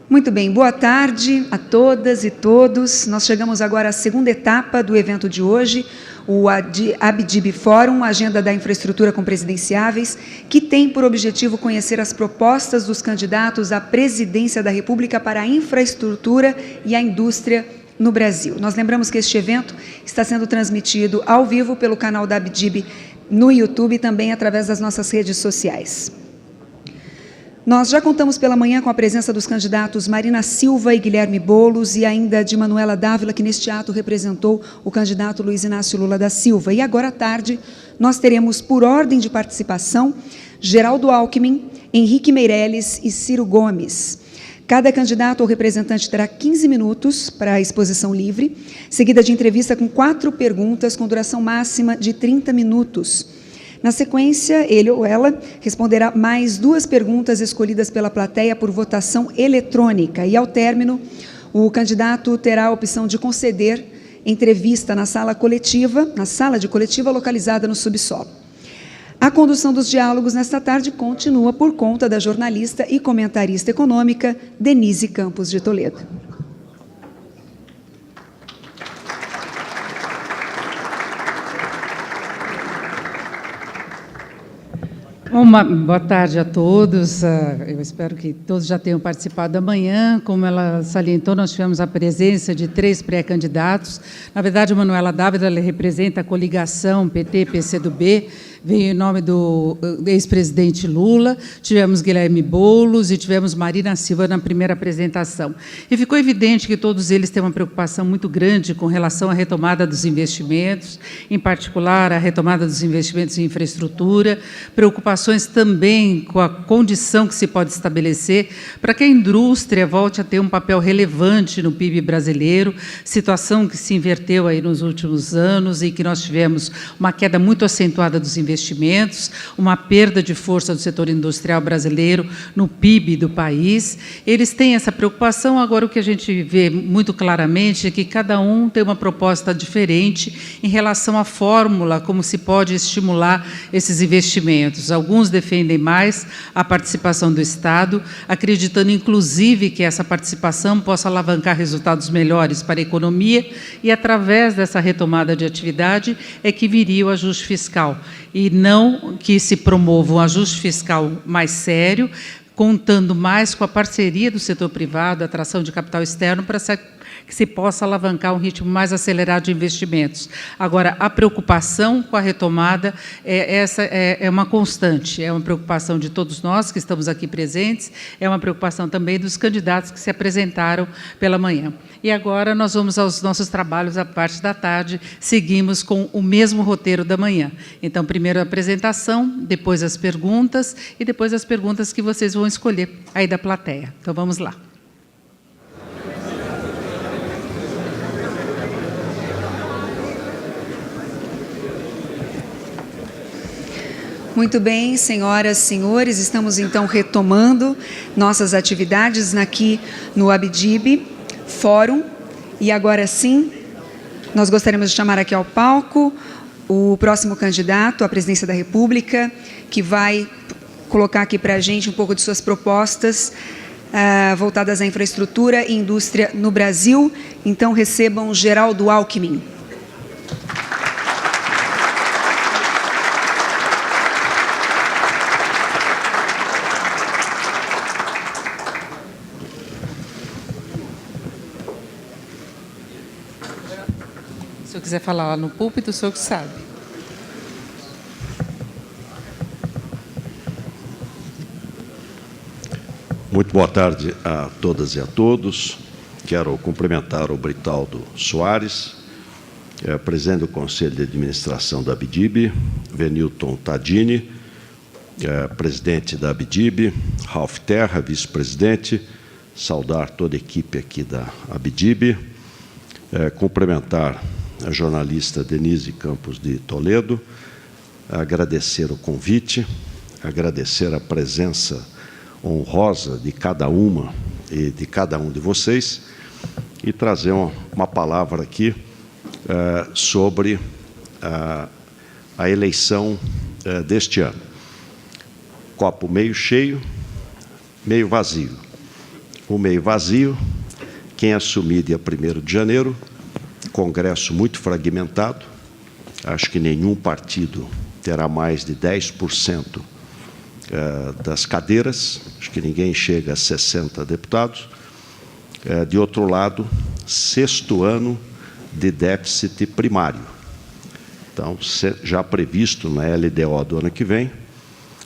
Muito bem, boa tarde a todas e todos. Nós chegamos agora à segunda etapa do evento de hoje, o ABDIB Fórum, Agenda da Infraestrutura com Presidenciáveis, que tem por objetivo conhecer as propostas dos candidatos à presidência da República para a infraestrutura e a indústria no Brasil. Nós lembramos que este evento está sendo transmitido ao vivo pelo canal da ABDIB no YouTube e também através das nossas redes sociais. Nós já contamos pela manhã com a presença dos candidatos Marina Silva e Guilherme Boulos e ainda de Manuela Dávila, que neste ato representou o candidato Luiz Inácio Lula da Silva. E agora à tarde nós teremos, por ordem de participação, Geraldo Alckmin, Henrique Meirelles e Ciro Gomes. Cada candidato ou representante terá 15 minutos para a exposição livre, seguida de entrevista com 4 perguntas com duração máxima de 30 minutos. Na sequência, ele ou ela responderá mais 2 perguntas escolhidas pela plateia por votação eletrônica. E, ao término, o candidato terá a opção de conceder entrevista na sala de coletiva localizada no subsolo. A condução dos diálogos nesta tarde continua por conta da jornalista e comentarista econômica Denise Campos de Toledo. Boa tarde a todos. Eu espero que todos já tenham participado amanhã. Como ela salientou, nós tivemos a presença de 3 pré-candidatos. Na verdade, a Manuela Dávila representa a coligação PT-PCdoB, veio em nome do ex-presidente Lula, tivemos Guilherme Boulos e tivemos Marina Silva na primeira apresentação. E ficou evidente que todos eles têm uma preocupação muito grande com relação à retomada dos investimentos, em particular a retomada dos investimentos em infraestrutura, preocupações também com a condição que se pode estabelecer para que a indústria volte a ter um papel relevante no PIB brasileiro, situação que se inverteu aí nos últimos anos e que nós tivemos uma queda muito acentuada dos investimentos, uma perda de força do setor industrial brasileiro no PIB do país. Eles têm essa preocupação. Agora, o que a gente vê muito claramente é que cada um tem uma proposta diferente em relação à fórmula, como se pode estimular esses investimentos. Alguns defendem mais a participação do Estado, acreditando, inclusive, que essa participação possa alavancar resultados melhores para a economia e, através dessa retomada de atividade, é que viria o ajuste fiscal. E não que se promova um ajuste fiscal mais sério, contando mais com a parceria do setor privado, a atração de capital externo, para que se possa alavancar um ritmo mais acelerado de investimentos. Agora, a preocupação com a retomada, essa é uma constante, é uma preocupação de todos nós que estamos aqui presentes, é uma preocupação também dos candidatos que se apresentaram pela manhã. E agora nós vamos aos nossos trabalhos à parte da tarde, seguimos com o mesmo roteiro da manhã. Então, primeiro a apresentação, depois as perguntas e depois as perguntas que vocês vão escolher aí da plateia. Então, vamos lá. Muito bem, senhoras e senhores, estamos então retomando nossas atividades aqui no ABDIB Fórum. E agora sim, nós gostaríamos de chamar aqui ao palco o próximo candidato à presidência da República, que vai colocar aqui para a gente um pouco de suas propostas voltadas à infraestrutura e indústria no Brasil. Então, recebam Geraldo Alckmin. Se eu quiser falar lá no púlpito, o senhor que sabe. Muito boa tarde a todas e a todos. Quero cumprimentar o Britaldo Soares, presidente do Conselho de Administração da ABDIB, Venilton Tadini, presidente da ABDIB, Ralph Terra, vice-presidente, saudar toda a equipe aqui da ABDIB, cumprimentar a jornalista Denise Campos de Toledo, agradecer o convite, agradecer a presença honrosa de cada uma e de cada um de vocês e trazer uma palavra aqui sobre a eleição deste ano. Copo meio cheio, meio vazio. o meio vazio. Quem assumir dia 1º de janeiro, Congresso muito fragmentado, acho que nenhum partido terá mais de 10% das cadeiras, acho que ninguém chega a 60 deputados. De outro lado, 6º ano de déficit primário. Então, já previsto na LDO do ano que vem,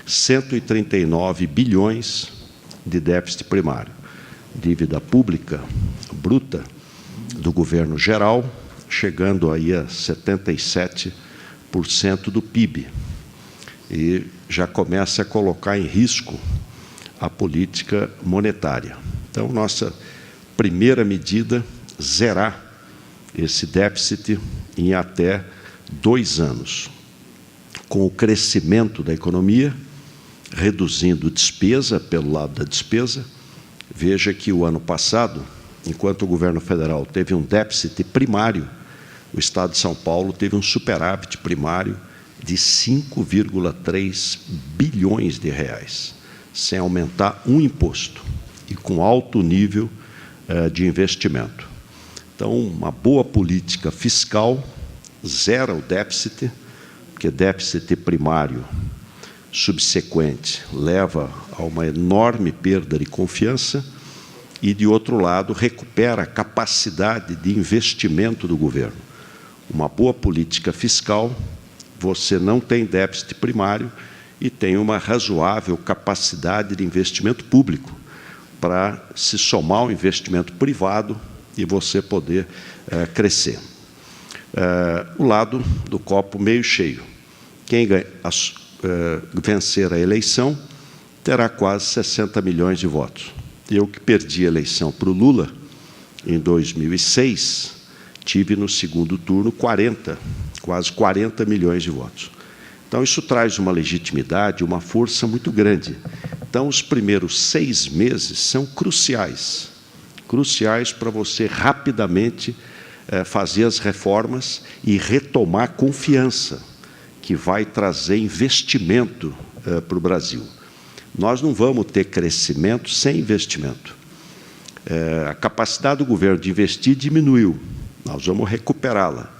139 bilhões de déficit primário. Dívida pública bruta do governo geral, chegando aí a 77% do PIB. E já começa a colocar em risco a política monetária. Então, nossa primeira medida, zerar esse déficit em até 2 anos, com o crescimento da economia, reduzindo despesa pelo lado da despesa. Veja que o ano passado, enquanto o governo federal teve um déficit primário, o Estado de São Paulo teve um superávit primário de 5,3 bilhões de reais, sem aumentar um imposto e com alto nível de investimento. Então, uma boa política fiscal zera o déficit, porque déficit primário subsequente leva a uma enorme perda de confiança e, de outro lado, recupera a capacidade de investimento do governo. Uma boa política fiscal, você não tem déficit primário e tem uma razoável capacidade de investimento público para se somar ao investimento privado e você poder crescer. O lado do copo meio cheio. Quem vencer a eleição terá quase 60 milhões de votos. Eu, que perdi a eleição para o Lula em 2006, tive no segundo turno quase 40 milhões de votos. Então, isso traz uma legitimidade, uma força muito grande. Então, os primeiros 6 meses são cruciais para você rapidamente fazer as reformas e retomar confiança, que vai trazer investimento para o Brasil. Nós não vamos ter crescimento sem investimento. A capacidade do governo de investir diminuiu, nós vamos recuperá-la.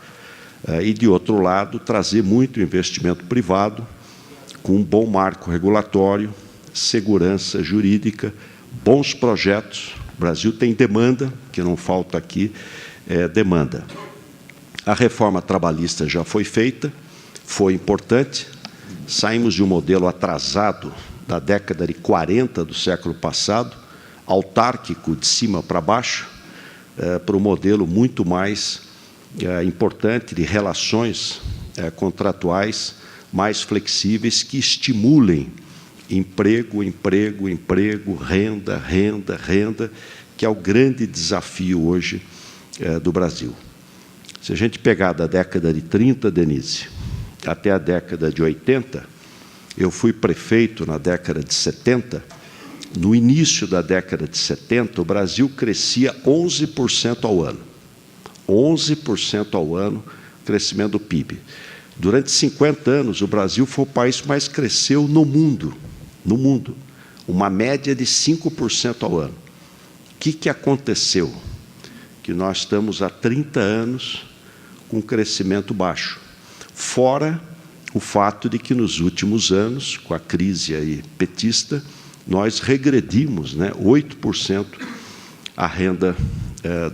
E, de outro lado, trazer muito investimento privado, com um bom marco regulatório, segurança jurídica, bons projetos. O Brasil tem demanda, que não falta aqui, demanda. A reforma trabalhista já foi feita, foi importante. Saímos de um modelo atrasado da década de 40 do século passado, autárquico de cima para baixo, para um modelo muito mais importante de relações contratuais mais flexíveis que estimulem emprego, emprego, emprego, renda, renda, renda, que é o grande desafio hoje do Brasil. Se a gente pegar da década de 30, Denise, até a década de 80, eu fui prefeito na década de 70, no início da década de 70, o Brasil crescia 11% ao ano. 11% ao ano, crescimento do PIB. Durante 50 anos, o Brasil foi o país que mais cresceu no mundo. No mundo. Uma média de 5% ao ano. O que aconteceu? Que nós estamos há 30 anos com crescimento baixo. Fora o fato de que, nos últimos anos, com a crise aí petista, nós regredimos 8% a renda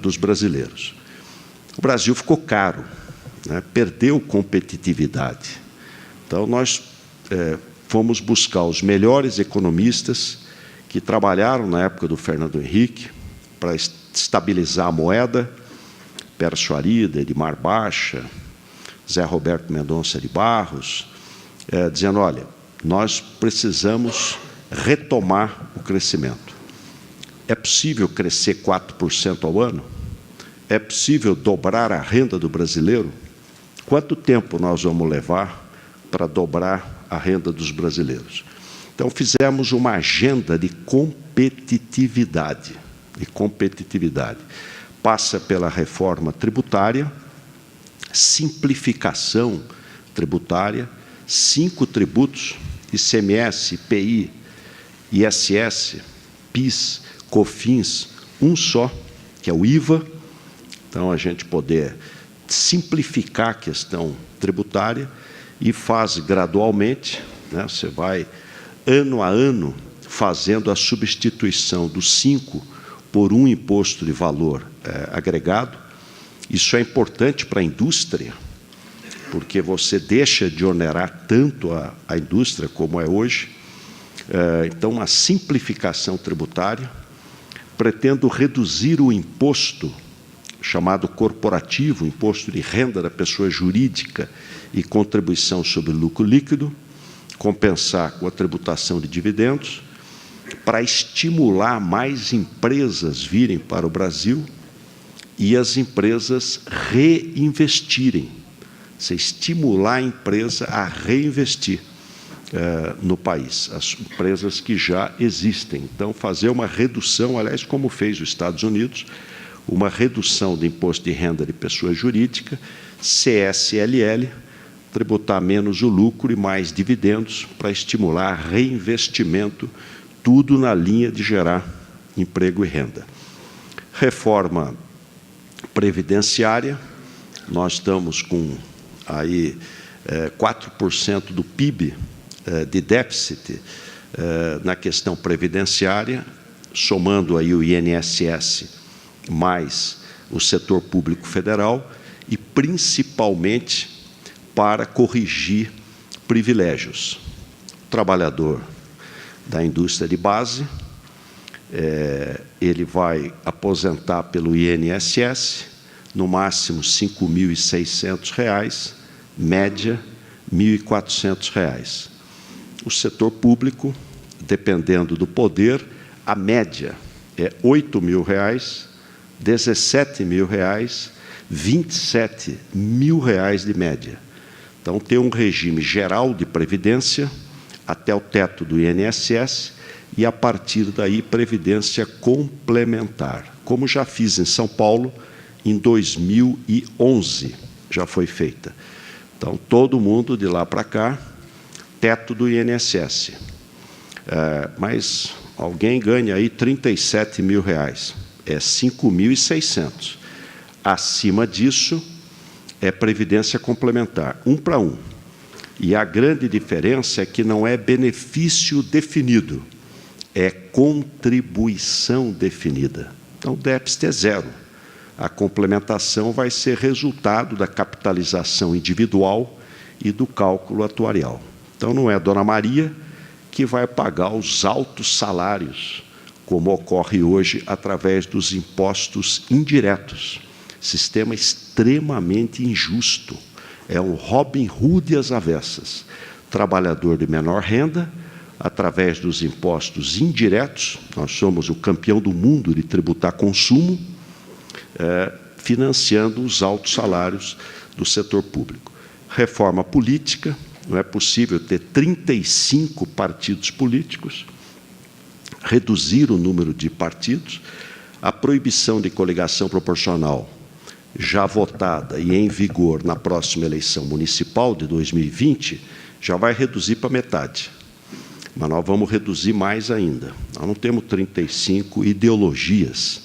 dos brasileiros. O Brasil ficou caro, perdeu competitividade. Então, nós fomos buscar os melhores economistas que trabalharam na época do Fernando Henrique para estabilizar a moeda, Pércio Arida, Edmar Baixa, Zé Roberto Mendonça de Barros, dizendo, olha, nós precisamos retomar o crescimento. É possível crescer 4% ao ano? É possível dobrar a renda do brasileiro? Quanto tempo nós vamos levar para dobrar a renda dos brasileiros? Então, fizemos uma agenda de competitividade. Passa pela reforma tributária, simplificação tributária, 5 tributos, ICMS, IPI, ISS, PIS, COFINS, um só, que é o IVA. Então, a gente poder simplificar a questão tributária e faz gradualmente, né? Você vai, ano a ano, fazendo a substituição do 5 por um imposto de valor agregado. Isso é importante para a indústria, porque você deixa de onerar tanto a indústria como é hoje. Então, uma simplificação tributária. Pretendo reduzir o imposto chamado corporativo, imposto de renda da pessoa jurídica e contribuição sobre lucro líquido, compensar com a tributação de dividendos, para estimular mais empresas virem para o Brasil e as empresas reinvestirem. Você estimular a empresa a reinvestir no país, as empresas que já existem. Então, fazer uma redução, aliás, como fez os Estados Unidos, uma redução do imposto de renda de pessoa jurídica, CSLL, tributar menos o lucro e mais dividendos para estimular reinvestimento, tudo na linha de gerar emprego e renda. Reforma previdenciária, nós estamos com aí 4% do PIB de déficit na questão previdenciária, somando aí o INSS mais o setor público federal, e principalmente para corrigir privilégios. O trabalhador da indústria de base, ele vai aposentar pelo INSS, no máximo R$ 5.600, média R$ 1.400. O setor público, dependendo do poder, a média é R$ 8.000, R$ 17.000, R$ 27.000 de média. Então, tem um regime geral de previdência até o teto do INSS e, a partir daí, previdência complementar. Como já fiz em São Paulo, em 2011, já foi feita. Então, todo mundo de lá para cá, teto do INSS. Mas alguém ganha aí R$ 37.000, é 5.600. Acima disso, é previdência complementar, 1 para 1. E a grande diferença é que não é benefício definido, é contribuição definida. Então, o déficit é zero. A complementação vai ser resultado da capitalização individual e do cálculo atuarial. Então, não é a Dona Maria que vai pagar os altos salários, como ocorre hoje através dos impostos indiretos. Sistema extremamente injusto. É um Robin Hood às avessas. Trabalhador de menor renda, através dos impostos indiretos, nós somos o campeão do mundo de tributar consumo, financiando os altos salários do setor público. Reforma política, não é possível ter 35 partidos políticos, reduzir o número de partidos, a proibição de coligação proporcional, já votada e em vigor na próxima eleição municipal de 2020, já vai reduzir para metade. Mas nós vamos reduzir mais ainda. Nós não temos 35 ideologias.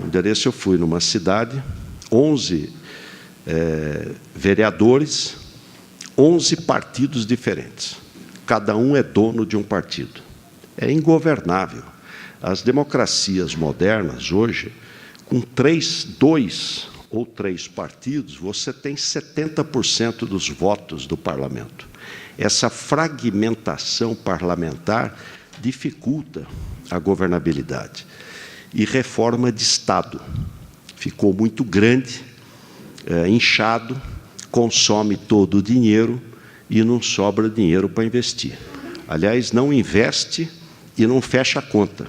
Um dia desse eu fui numa cidade, 11 vereadores, 11 partidos diferentes. Cada um é dono de um partido. É ingovernável. As democracias modernas, hoje, com 2 ou 3 partidos, você tem 70% dos votos do parlamento. Essa fragmentação parlamentar dificulta a governabilidade. E reforma de Estado. Ficou muito grande, inchado, consome todo o dinheiro e não sobra dinheiro para investir. Aliás, não investe e não fecha a conta.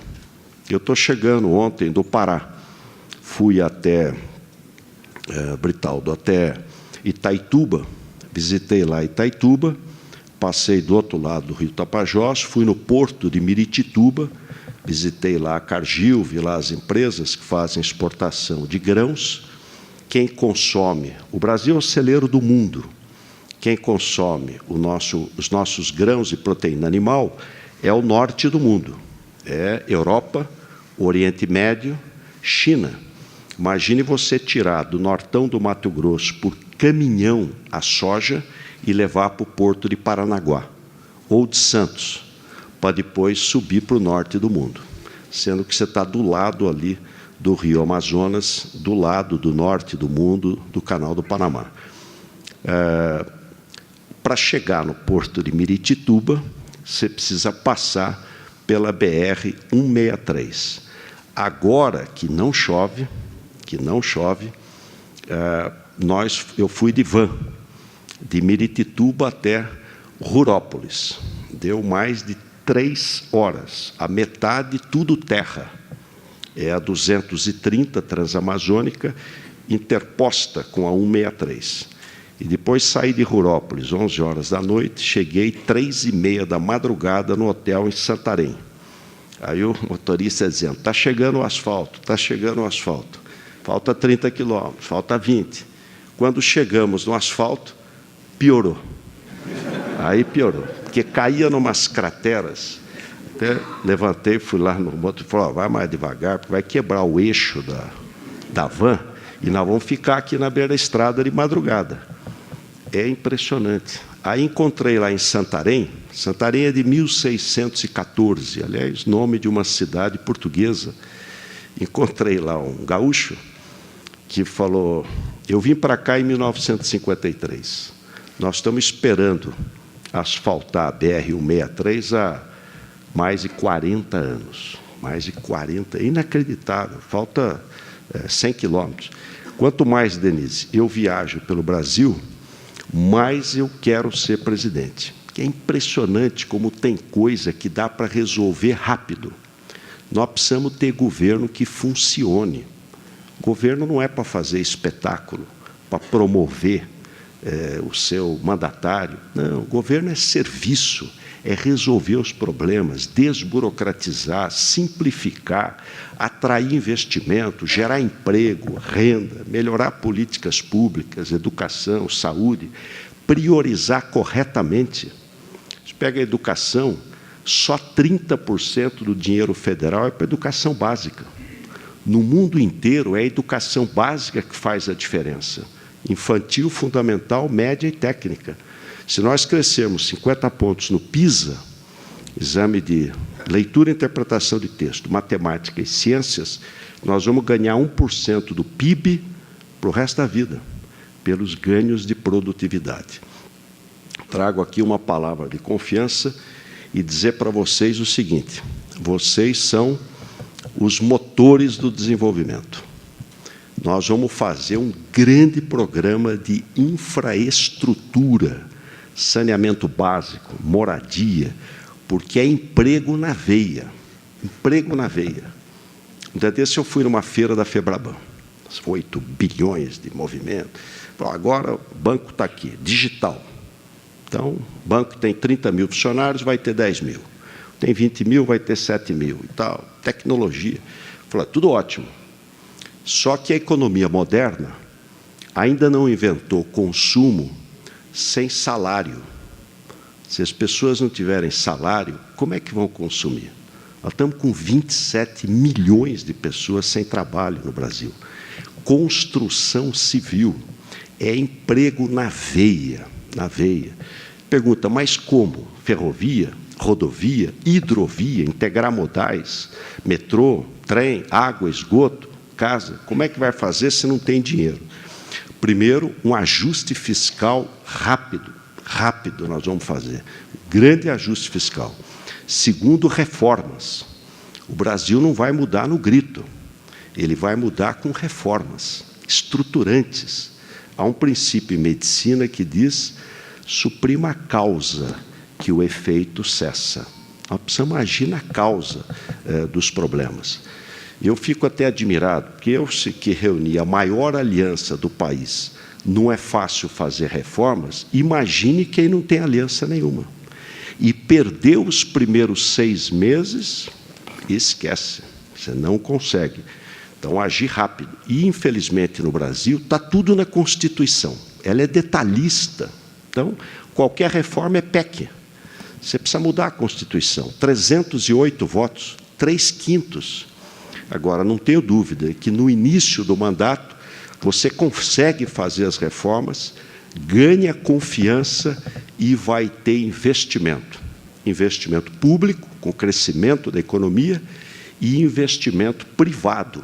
Eu estou chegando ontem do Pará. Fui até Britaldo, até Itaituba, visitei lá Itaituba, passei do outro lado do Rio Tapajós, fui no porto de Miritituba, visitei lá a Cargill, vi lá as empresas que fazem exportação de grãos. Quem consome, o Brasil é o celeiro do mundo, quem consome os nossos grãos e proteína animal é o norte do mundo, é Europa, Oriente Médio, China. Imagine você tirar do nortão do Mato Grosso por caminhão a soja e levar para o porto de Paranaguá ou de Santos, para depois subir para o norte do mundo, sendo que você está do lado ali do Rio Amazonas, do lado do norte do mundo, do Canal do Panamá. Para chegar no porto de Miritituba, você precisa passar pela BR-163. Agora que não chove, eu fui de van, de Miritituba até Rurópolis. Deu mais de 3 horas, a metade tudo terra. É a 230 Transamazônica, interposta com a 163. E depois saí de Rurópolis, 11 horas da noite, cheguei 3h30 da madrugada no hotel em Santarém. Aí o motorista dizendo, está chegando o asfalto, está chegando o asfalto. Falta 30 quilômetros, falta 20. Quando chegamos no asfalto, piorou. Aí piorou, porque caía numas crateras. Até levantei, fui lá no motor e falei, vai mais devagar, porque vai quebrar o eixo da van e nós vamos ficar aqui na beira da estrada de madrugada. É impressionante. Aí encontrei lá em Santarém, Santarém é de 1614, aliás, nome de uma cidade portuguesa. Encontrei lá um gaúcho que falou, eu vim para cá em 1953, nós estamos esperando asfaltar a BR-163 há mais de 40 anos. Mais de 40, é inacreditável, falta 100 quilômetros. Quanto mais, Denise, eu viajo pelo Brasil, mais eu quero ser presidente. É impressionante como tem coisa que dá para resolver rápido. Nós precisamos ter governo que funcione. Governo não é para fazer espetáculo, para promover o seu mandatário. Não, governo é serviço, é resolver os problemas, desburocratizar, simplificar, atrair investimento, gerar emprego, renda, melhorar políticas públicas, educação, saúde, priorizar corretamente. Você pega a educação, só 30% do dinheiro federal é para a educação básica. No mundo inteiro, é a educação básica que faz a diferença. Infantil, fundamental, média e técnica. Se nós crescermos 50 pontos no PISA, exame de leitura e interpretação de texto, matemática e ciências, nós vamos ganhar 1% do PIB para o resto da vida, pelos ganhos de produtividade. Trago aqui uma palavra de confiança e dizer para vocês o seguinte, vocês são os motores do desenvolvimento. Nós vamos fazer um grande programa de infraestrutura, saneamento básico, moradia, porque é emprego na veia. Emprego na veia. Um dia desse eu fui numa feira da Febraban, 8 bilhões de movimento. Agora o banco está aqui, digital. Então, o banco tem 30 mil funcionários, vai ter 10 mil. Tem 20 mil, vai ter 7 mil e tal. Tecnologia. Falei, tudo ótimo. Só que a economia moderna ainda não inventou consumo sem salário. Se as pessoas não tiverem salário, como é que vão consumir? Nós estamos com 27 milhões de pessoas sem trabalho no Brasil. Construção civil é emprego na veia, na veia. Pergunta, mas como? Ferrovia, rodovia, hidrovia, integrar modais, metrô, trem, água, esgoto, casa. Como é que vai fazer se não tem dinheiro? Primeiro, um ajuste fiscal rápido. Rápido nós vamos fazer. Grande ajuste fiscal. Segundo, reformas. O Brasil não vai mudar no grito. Ele vai mudar com reformas estruturantes. Há um princípio em medicina que diz suprima a causa, que o efeito cessa. Nós precisamos agir na causa dos problemas. Eu fico até admirado, porque eu que reuni a maior aliança do país, não é fácil fazer reformas, imagine quem não tem aliança nenhuma. E perdeu os primeiros 6 meses, esquece, você não consegue. Então, agir rápido. E, infelizmente, no Brasil, está tudo na Constituição. Ela é detalhista. Então, qualquer reforma é PEC. Você precisa mudar a Constituição. 308 votos, 3/5. Agora, não tenho dúvida que, no início do mandato, você consegue fazer as reformas, ganha confiança e vai ter investimento. Investimento público, com crescimento da economia, e investimento privado,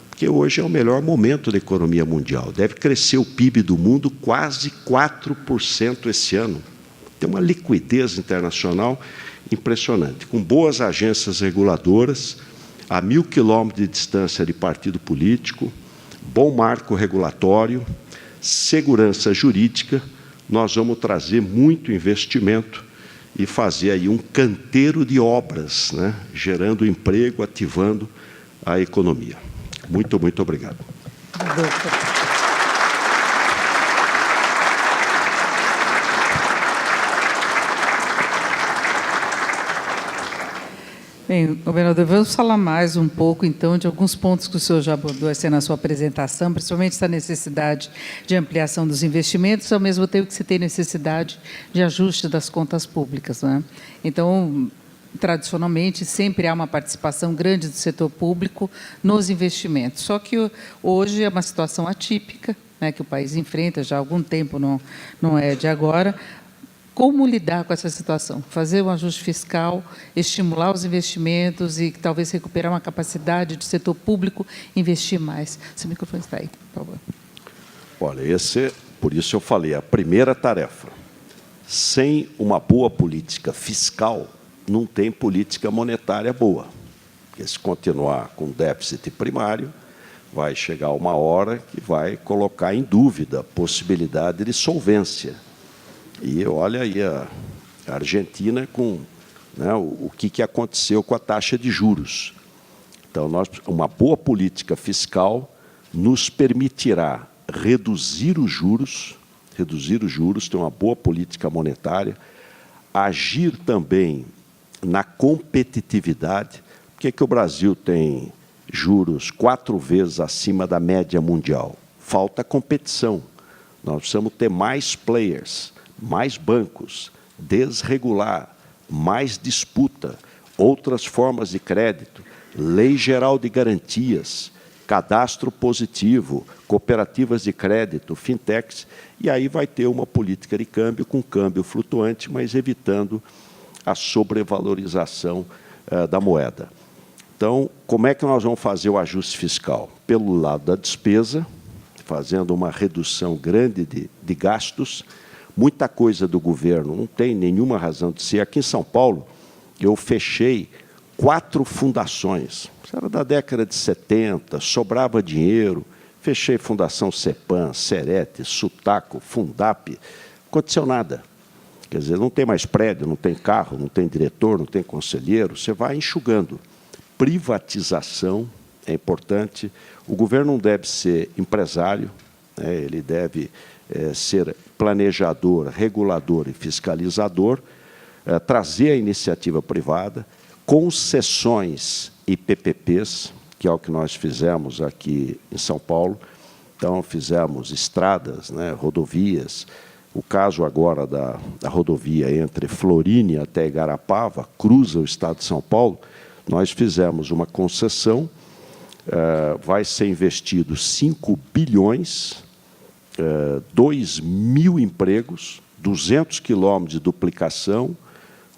porque hoje é o melhor momento da economia mundial. Deve crescer o PIB do mundo quase 4% esse ano. Tem uma liquidez internacional impressionante, com boas agências reguladoras, a 1.000 quilômetros de distância de partido político, bom marco regulatório, segurança jurídica. Nós vamos trazer muito investimento e fazer aí um canteiro de obras, né, gerando emprego, ativando a economia. Muito, muito obrigado. Bem, governador, vamos falar mais um pouco, então, de alguns pontos que o senhor já abordou assim, na sua apresentação, principalmente essa necessidade de ampliação dos investimentos, ao mesmo tempo que você tem necessidade de ajuste das contas públicas, né? Então, tradicionalmente, sempre há uma participação grande do setor público nos investimentos. Só que hoje é uma situação atípica, né, que o país enfrenta já há algum tempo, não é de agora. Como lidar com essa situação? Fazer um ajuste fiscal, estimular os investimentos e talvez recuperar uma capacidade do setor público investir mais. Seu microfone está aí, por favor. Olha, por isso eu falei, a primeira tarefa. Sem uma boa política fiscal, não tem política monetária boa. Porque se continuar com déficit primário, vai chegar uma hora que vai colocar em dúvida a possibilidade de solvência. E olha aí a Argentina com, né, o que aconteceu com a taxa de juros. Então, uma boa política fiscal nos permitirá reduzir os juros, ter uma boa política monetária, agir também na competitividade. Por que o Brasil tem juros 4 vezes acima da média mundial? Falta competição. Nós precisamos ter mais players, mais bancos, desregular, mais disputa, outras formas de crédito, lei geral de garantias, cadastro positivo, cooperativas de crédito, fintechs, e aí vai ter uma política de câmbio com câmbio flutuante, mas evitando a sobrevalorização da moeda. Então, como é que nós vamos fazer o ajuste fiscal? Pelo lado da despesa, fazendo uma redução grande de gastos. Muita coisa do governo não tem nenhuma razão de ser. Aqui em São Paulo, eu fechei 4 fundações. Isso era da década de 70, sobrava dinheiro. Fechei Fundação CEPAM, Serete, Sutaco, Fundap. Não aconteceu nada. Quer dizer, não tem mais prédio, não tem carro, não tem diretor, não tem conselheiro. Você vai enxugando. Privatização é importante. O governo não deve ser empresário, né? Ele deve ser planejador, regulador e fiscalizador, trazer a iniciativa privada, concessões e PPPs, que é o que nós fizemos aqui em São Paulo. Então, fizemos estradas, né, rodovias. O caso agora da rodovia entre Florínia até Igarapava, cruza o estado de São Paulo. Nós fizemos uma concessão, vai ser investido 5 bilhões, 2.000 empregos, 200 quilômetros de duplicação,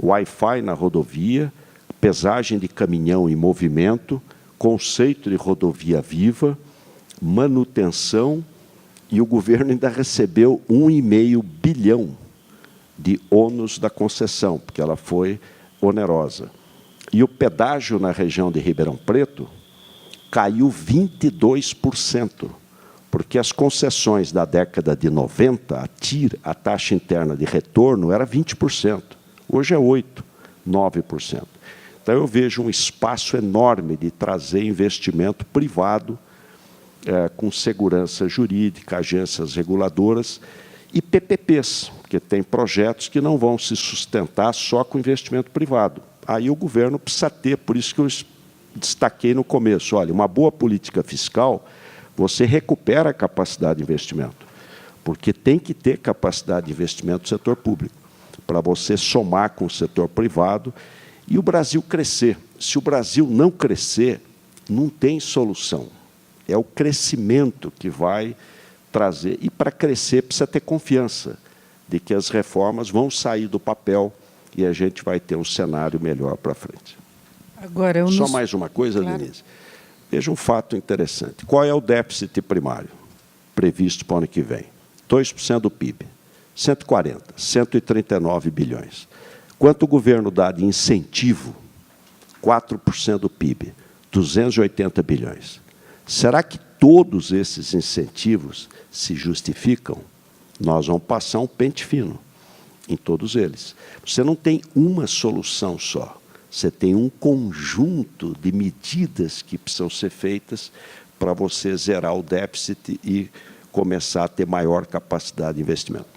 Wi-Fi na rodovia, pesagem de caminhão em movimento, conceito de rodovia viva, manutenção, e o governo ainda recebeu 1,5 bilhão de ônus da concessão, porque ela foi onerosa. E o pedágio na região de Ribeirão Preto caiu 22%. Porque as concessões da década de 90, a TIR, a taxa interna de retorno, era 20%. Hoje é 8%, 9%. Então, eu vejo um espaço enorme de trazer investimento privado, com segurança jurídica, agências reguladoras e PPPs, porque tem projetos que não vão se sustentar só com investimento privado. Aí o governo precisa ter, por isso que eu destaquei no começo, olha, uma boa política fiscal, você recupera a capacidade de investimento, porque tem que ter capacidade de investimento do setor público, para você somar com o setor privado e o Brasil crescer. Se o Brasil não crescer, não tem solução. É o crescimento que vai trazer. E, para crescer, precisa ter confiança de que as reformas vão sair do papel e a gente vai ter um cenário melhor para frente. Agora, Só mais uma coisa, claro. Denise. Veja um fato interessante. Qual é o déficit primário previsto para o ano que vem? 2% do PIB. 140, 139 bilhões. Quanto o governo dá de incentivo? 4% do PIB, 280 bilhões. Será que todos esses incentivos se justificam? Nós vamos passar um pente fino em todos eles. Você não tem uma solução só. Você tem um conjunto de medidas que precisam ser feitas para você zerar o déficit e começar a ter maior capacidade de investimento.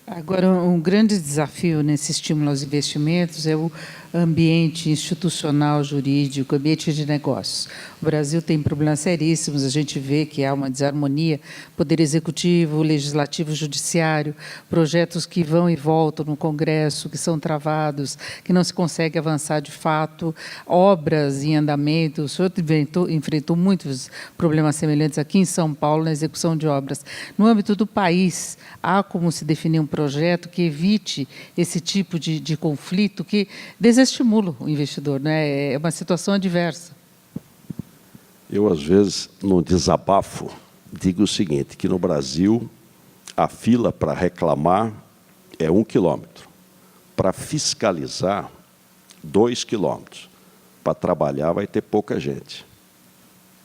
Agora, um grande desafio nesse estímulo aos investimentos é o ambiente institucional, jurídico, ambiente de negócios. O Brasil tem problemas seríssimos, a gente vê que há uma desarmonia, poder executivo, legislativo, judiciário, projetos que vão e voltam no Congresso, que são travados, que não se consegue avançar de fato, obras em andamento. O senhor enfrentou muitos problemas semelhantes aqui em São Paulo na execução de obras. No âmbito do país, há como se definir um projeto que evite esse tipo de conflito, que desestimula o investidor, né? É uma situação adversa. Eu, às vezes, no desabafo, digo o seguinte, que no Brasil a fila para reclamar é 1 quilômetro, para fiscalizar 2 quilômetros, para trabalhar vai ter pouca gente.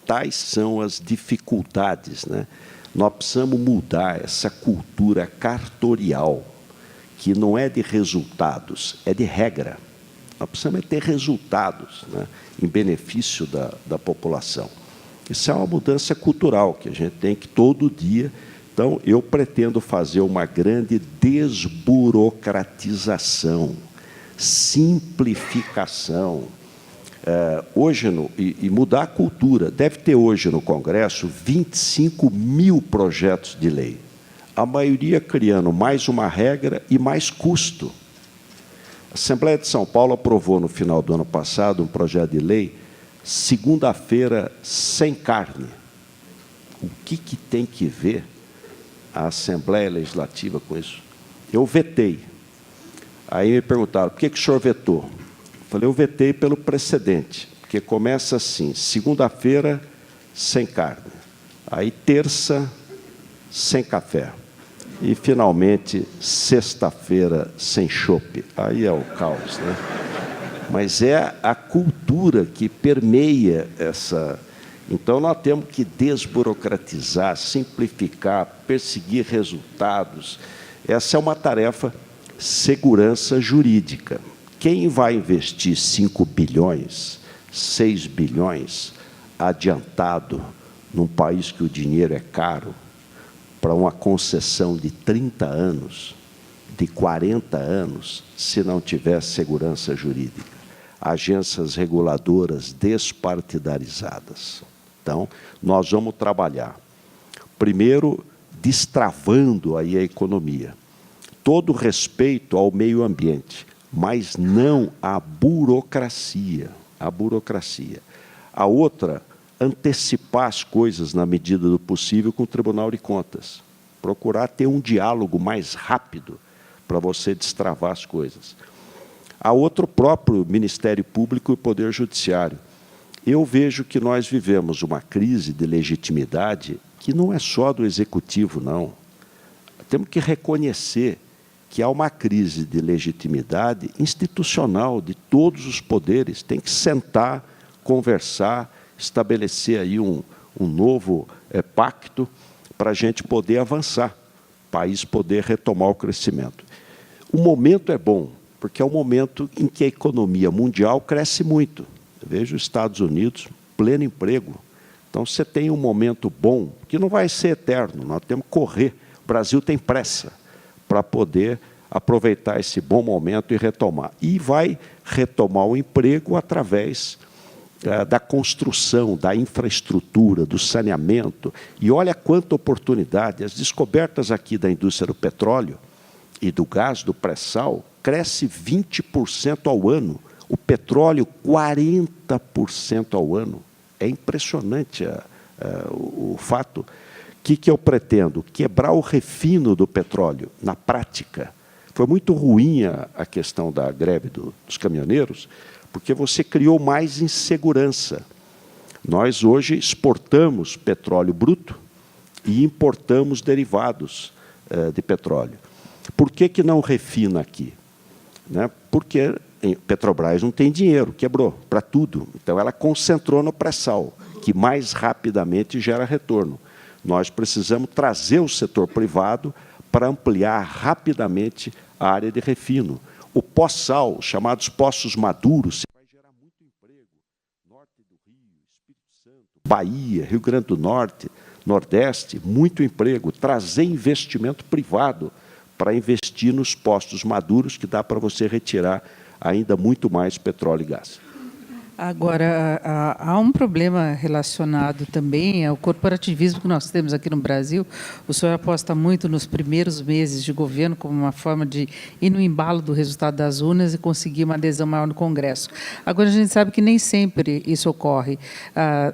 Tais são as dificuldades, né? Nós precisamos mudar essa cultura cartorial, que não é de resultados, é de regra. Nós precisamos ter resultados, né, em benefício da população. Isso é uma mudança cultural que a gente tem que todo dia. Então, eu pretendo fazer uma grande desburocratização, simplificação. Hoje, e mudar a cultura. Deve ter hoje no Congresso 25 mil projetos de lei. A maioria criando mais uma regra e mais custo. A Assembleia de São Paulo aprovou, no final do ano passado, um projeto de lei, segunda-feira sem carne. O que tem que ver a Assembleia Legislativa com isso? Eu vetei. Aí me perguntaram, por que o senhor vetou? Eu falei, eu vetei pelo precedente, porque começa assim, segunda-feira sem carne, aí terça sem café, e, finalmente, sexta-feira sem chope. Aí é o caos, né? Mas é a cultura que permeia essa... Então, nós temos que desburocratizar, simplificar, perseguir resultados. Essa é uma tarefa, segurança jurídica. Quem vai investir 5 bilhões, 6 bilhões, adiantado, num país que o dinheiro é caro, para uma concessão de 30 anos, de 40 anos, se não tiver segurança jurídica? Agências reguladoras despartidarizadas. Então, nós vamos trabalhar, primeiro, destravando aí a economia, todo respeito ao meio ambiente, mas não à burocracia. A burocracia. A outra, antecipar as coisas na medida do possível com o Tribunal de Contas. Procurar ter um diálogo mais rápido para você destravar as coisas. A outra, o próprio Ministério Público e o Poder Judiciário. Eu vejo que nós vivemos uma crise de legitimidade que não é só do Executivo, não. Temos que reconhecer que há uma crise de legitimidade institucional de todos os poderes. Tem que sentar, conversar, estabelecer aí um novo pacto para a gente poder avançar, o país poder retomar o crescimento. O momento é bom, porque é o momento em que a economia mundial cresce muito. Veja os Estados Unidos, pleno emprego. Então, você tem um momento bom, que não vai ser eterno, nós temos que correr. O Brasil tem pressa para poder aproveitar esse bom momento e retomar. E vai retomar o emprego através da construção, da infraestrutura, do saneamento. E olha quanta oportunidade. As descobertas aqui da indústria do petróleo e do gás, do pré-sal, cresce 20% ao ano. O petróleo, 40% ao ano. É impressionante o fato. O que eu pretendo? Quebrar o refino do petróleo, na prática. Foi muito ruim a questão da greve dos caminhoneiros, porque você criou mais insegurança. Nós, hoje, exportamos petróleo bruto e importamos derivados de petróleo. Por que não refina aqui? Né? Porque Petrobras não tem dinheiro, quebrou para tudo. Então, ela concentrou no pré-sal, que mais rapidamente gera retorno. Nós precisamos trazer o setor privado para ampliar rapidamente a área de refino. O pós-sal, chamados poços maduros, vai gerar muito emprego. Norte do Rio, Espírito Santo, Bahia, Rio Grande do Norte, Nordeste, muito emprego. Trazer investimento privado para investir nos postos maduros, que dá para você retirar ainda muito mais petróleo e gás. Agora, há um problema relacionado também ao corporativismo que nós temos aqui no Brasil. O senhor aposta muito nos primeiros meses de governo como uma forma de ir no embalo do resultado das urnas e conseguir uma adesão maior no Congresso. Agora, a gente sabe que nem sempre isso ocorre.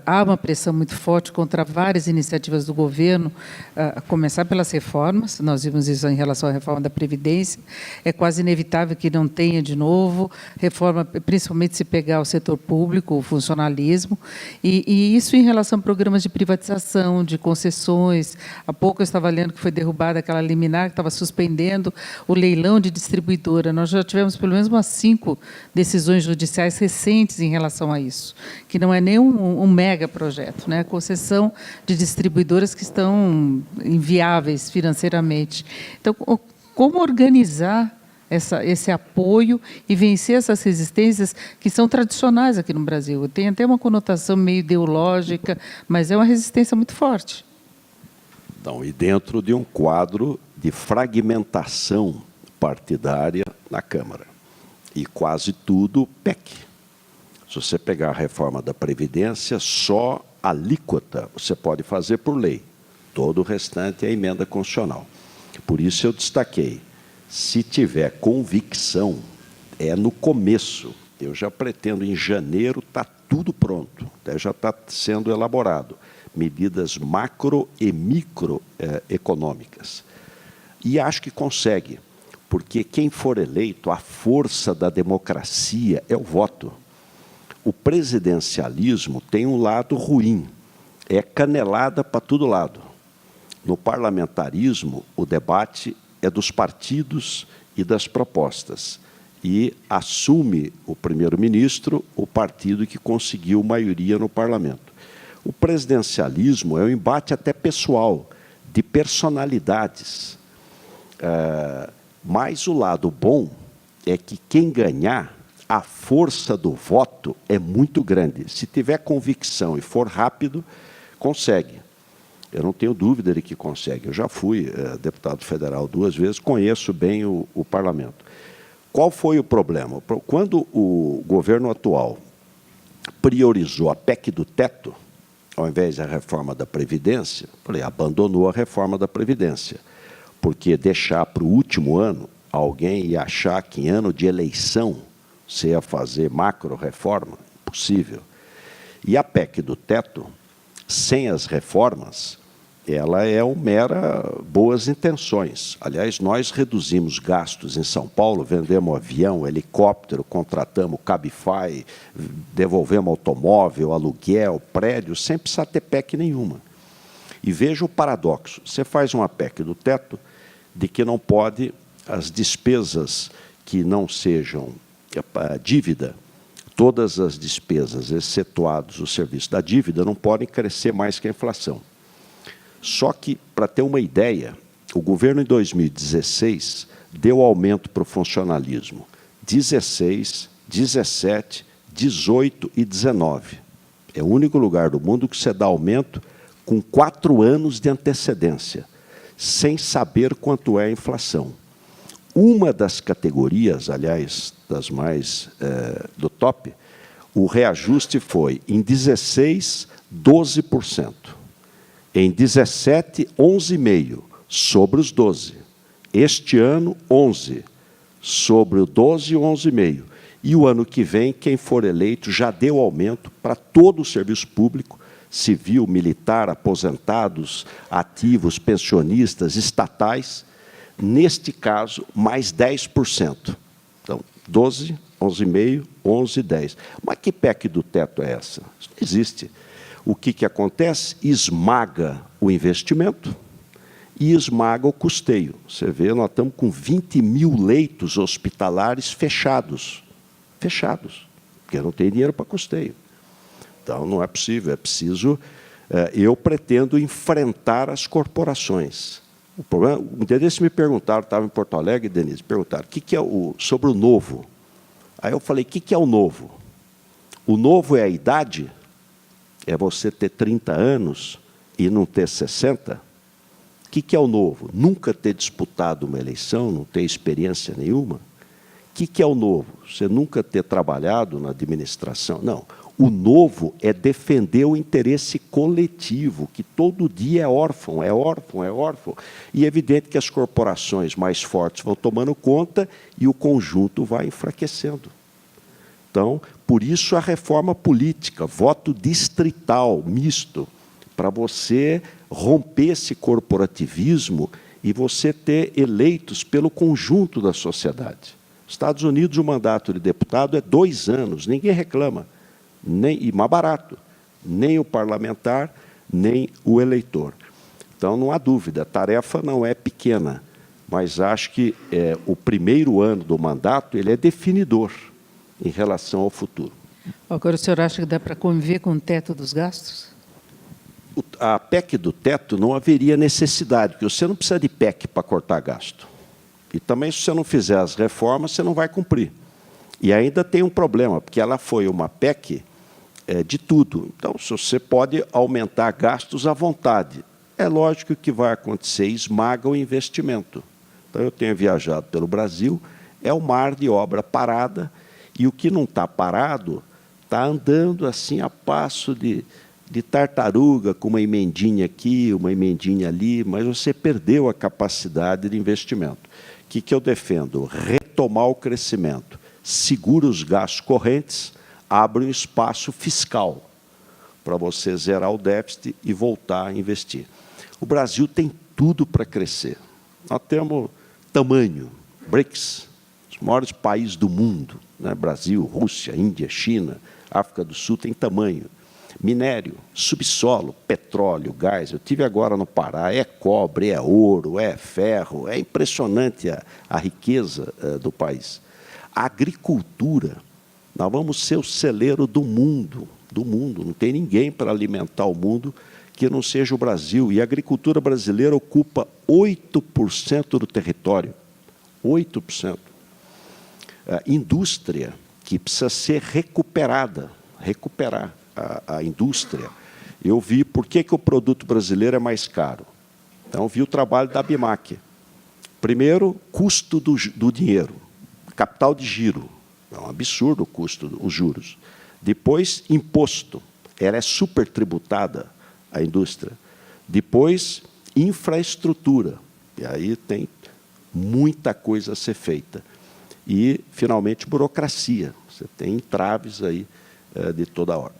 Há uma pressão muito forte contra várias iniciativas do governo, a começar pelas reformas. Nós vimos isso em relação à reforma da Previdência. É quase inevitável que não tenha de novo reforma, principalmente se pegar o setor público, o funcionalismo, e isso em relação a programas de privatização, de concessões. Há pouco eu estava lendo que foi derrubada aquela liminar que estava suspendendo o leilão de distribuidora. Nós já tivemos pelo menos umas 5 decisões judiciais recentes em relação a isso, que não é nem um mega projeto, né? A concessão de distribuidoras que estão inviáveis financeiramente. Então, como organizar esse apoio e vencer essas resistências que são tradicionais aqui no Brasil? Tem até uma conotação meio ideológica, mas é uma resistência muito forte. Então, e dentro de um quadro de fragmentação partidária na Câmara. E quase tudo PEC. Se você pegar a reforma da Previdência, só a alíquota você pode fazer por lei. Todo o restante é emenda constitucional. Por isso eu destaquei. Se tiver convicção, é no começo. Eu já pretendo, em janeiro, está tudo pronto, já está sendo elaborado. Medidas macro e microeconômicas. E acho que consegue, porque quem for eleito, a força da democracia é o voto. O presidencialismo tem um lado ruim, é canelada para todo lado. No parlamentarismo, o debate é dos partidos e das propostas. E assume o primeiro-ministro o partido que conseguiu maioria no parlamento. O presidencialismo é um embate até pessoal, de personalidades. Mas o lado bom é que quem ganhar, a força do voto é muito grande. Se tiver convicção e for rápido, consegue. Eu não tenho dúvida de que consegue. Eu já fui deputado federal 2 vezes, conheço bem o parlamento. Qual foi o problema? Quando o governo atual priorizou a PEC do teto, ao invés da reforma da Previdência, abandonou a reforma da Previdência, porque deixar para o último ano, alguém ia achar que em ano de eleição você ia fazer macro-reforma, impossível. E a PEC do teto, sem as reformas, ela é uma mera boas intenções. Aliás, nós reduzimos gastos em São Paulo, vendemos avião, helicóptero, contratamos Cabify, devolvemos automóvel, aluguel, prédio, sem precisar ter PEC nenhuma. E veja o paradoxo. Você faz uma PEC do teto de que não pode as despesas que não sejam dívida, todas as despesas, excetuados o serviço da dívida, não podem crescer mais que a inflação. Só que, para ter uma ideia, o governo, em 2016, deu aumento para o funcionalismo. 16, 17, 18 e 19. É o único lugar do mundo que você dá aumento com 4 anos de antecedência, sem saber quanto é a inflação. Uma das categorias, aliás, das mais do top, o reajuste foi, em 16, 12%. Em 17, 11,5%, sobre os 12. Este ano, 11%, sobre o 12 e 11,5%. E o ano que vem, quem for eleito já deu aumento para todo o serviço público, civil, militar, aposentados, ativos, pensionistas, estatais. Neste caso, mais 10%. Então, 12, 11,5, 11, 10. Mas que PEC do teto é essa? Isso não existe. O que acontece? Esmaga o investimento e esmaga o custeio. Você vê, nós estamos com 20 mil leitos hospitalares fechados. Fechados, porque não tem dinheiro para custeio. Então, não é possível, é preciso... eu pretendo enfrentar as corporações. O problema, um dia desse me perguntaram, estava em Porto Alegre, Denise, perguntaram que é sobre o novo. Aí eu falei, o que é o novo? O novo é a idade? É você ter 30 anos e não ter 60? O que é o novo? Nunca ter disputado uma eleição, não ter experiência nenhuma? O que é o novo? Você nunca ter trabalhado na administração? Não. O novo é defender o interesse coletivo, que todo dia é órfão, é órfão, é órfão. E é evidente que as corporações mais fortes vão tomando conta e o conjunto vai enfraquecendo. Então, por isso a reforma política, voto distrital, misto, para você romper esse corporativismo e você ter eleitos pelo conjunto da sociedade. Estados Unidos, o mandato de deputado é 2 anos, ninguém reclama. E mais barato, nem o parlamentar, nem o eleitor. Então, não há dúvida, a tarefa não é pequena, mas acho que o primeiro ano do mandato ele é definidor em relação ao futuro. Agora, o senhor acha que dá para conviver com o teto dos gastos? A PEC do teto não haveria necessidade, porque você não precisa de PEC para cortar gasto. E também, se você não fizer as reformas, você não vai cumprir. E ainda tem um problema, porque ela foi uma PEC de tudo. Então, você pode aumentar gastos à vontade. É lógico que vai acontecer, esmaga o investimento. Então, eu tenho viajado pelo Brasil, é um mar de obra parada, e o que não está parado está andando assim a passo de tartaruga, com uma emendinha aqui, uma emendinha ali, mas você perdeu a capacidade de investimento. O que eu defendo? Retomar o crescimento. Segura os gastos correntes, abre um espaço fiscal para você zerar o déficit e voltar a investir. O Brasil tem tudo para crescer. Nós temos tamanho, BRICS, os maiores países do mundo, né? Brasil, Rússia, Índia, China, África do Sul, tem tamanho. Minério, subsolo, petróleo, gás. Eu tive agora no Pará, é cobre, é ouro, é ferro, é impressionante a riqueza do país. A agricultura, nós vamos ser o celeiro do mundo, não tem ninguém para alimentar o mundo que não seja o Brasil. E a agricultura brasileira ocupa 8% do território, 8%. A indústria, que precisa ser recuperar a indústria. Eu vi por que o produto brasileiro é mais caro. Então, vi o trabalho da ABIMAQ. Primeiro, custo do dinheiro, capital de giro. É um absurdo o custo, os juros. Depois, imposto. Ela é super tributada, a indústria. Depois, infraestrutura. E aí tem muita coisa a ser feita. E, finalmente, burocracia. Você tem entraves aí de toda a ordem.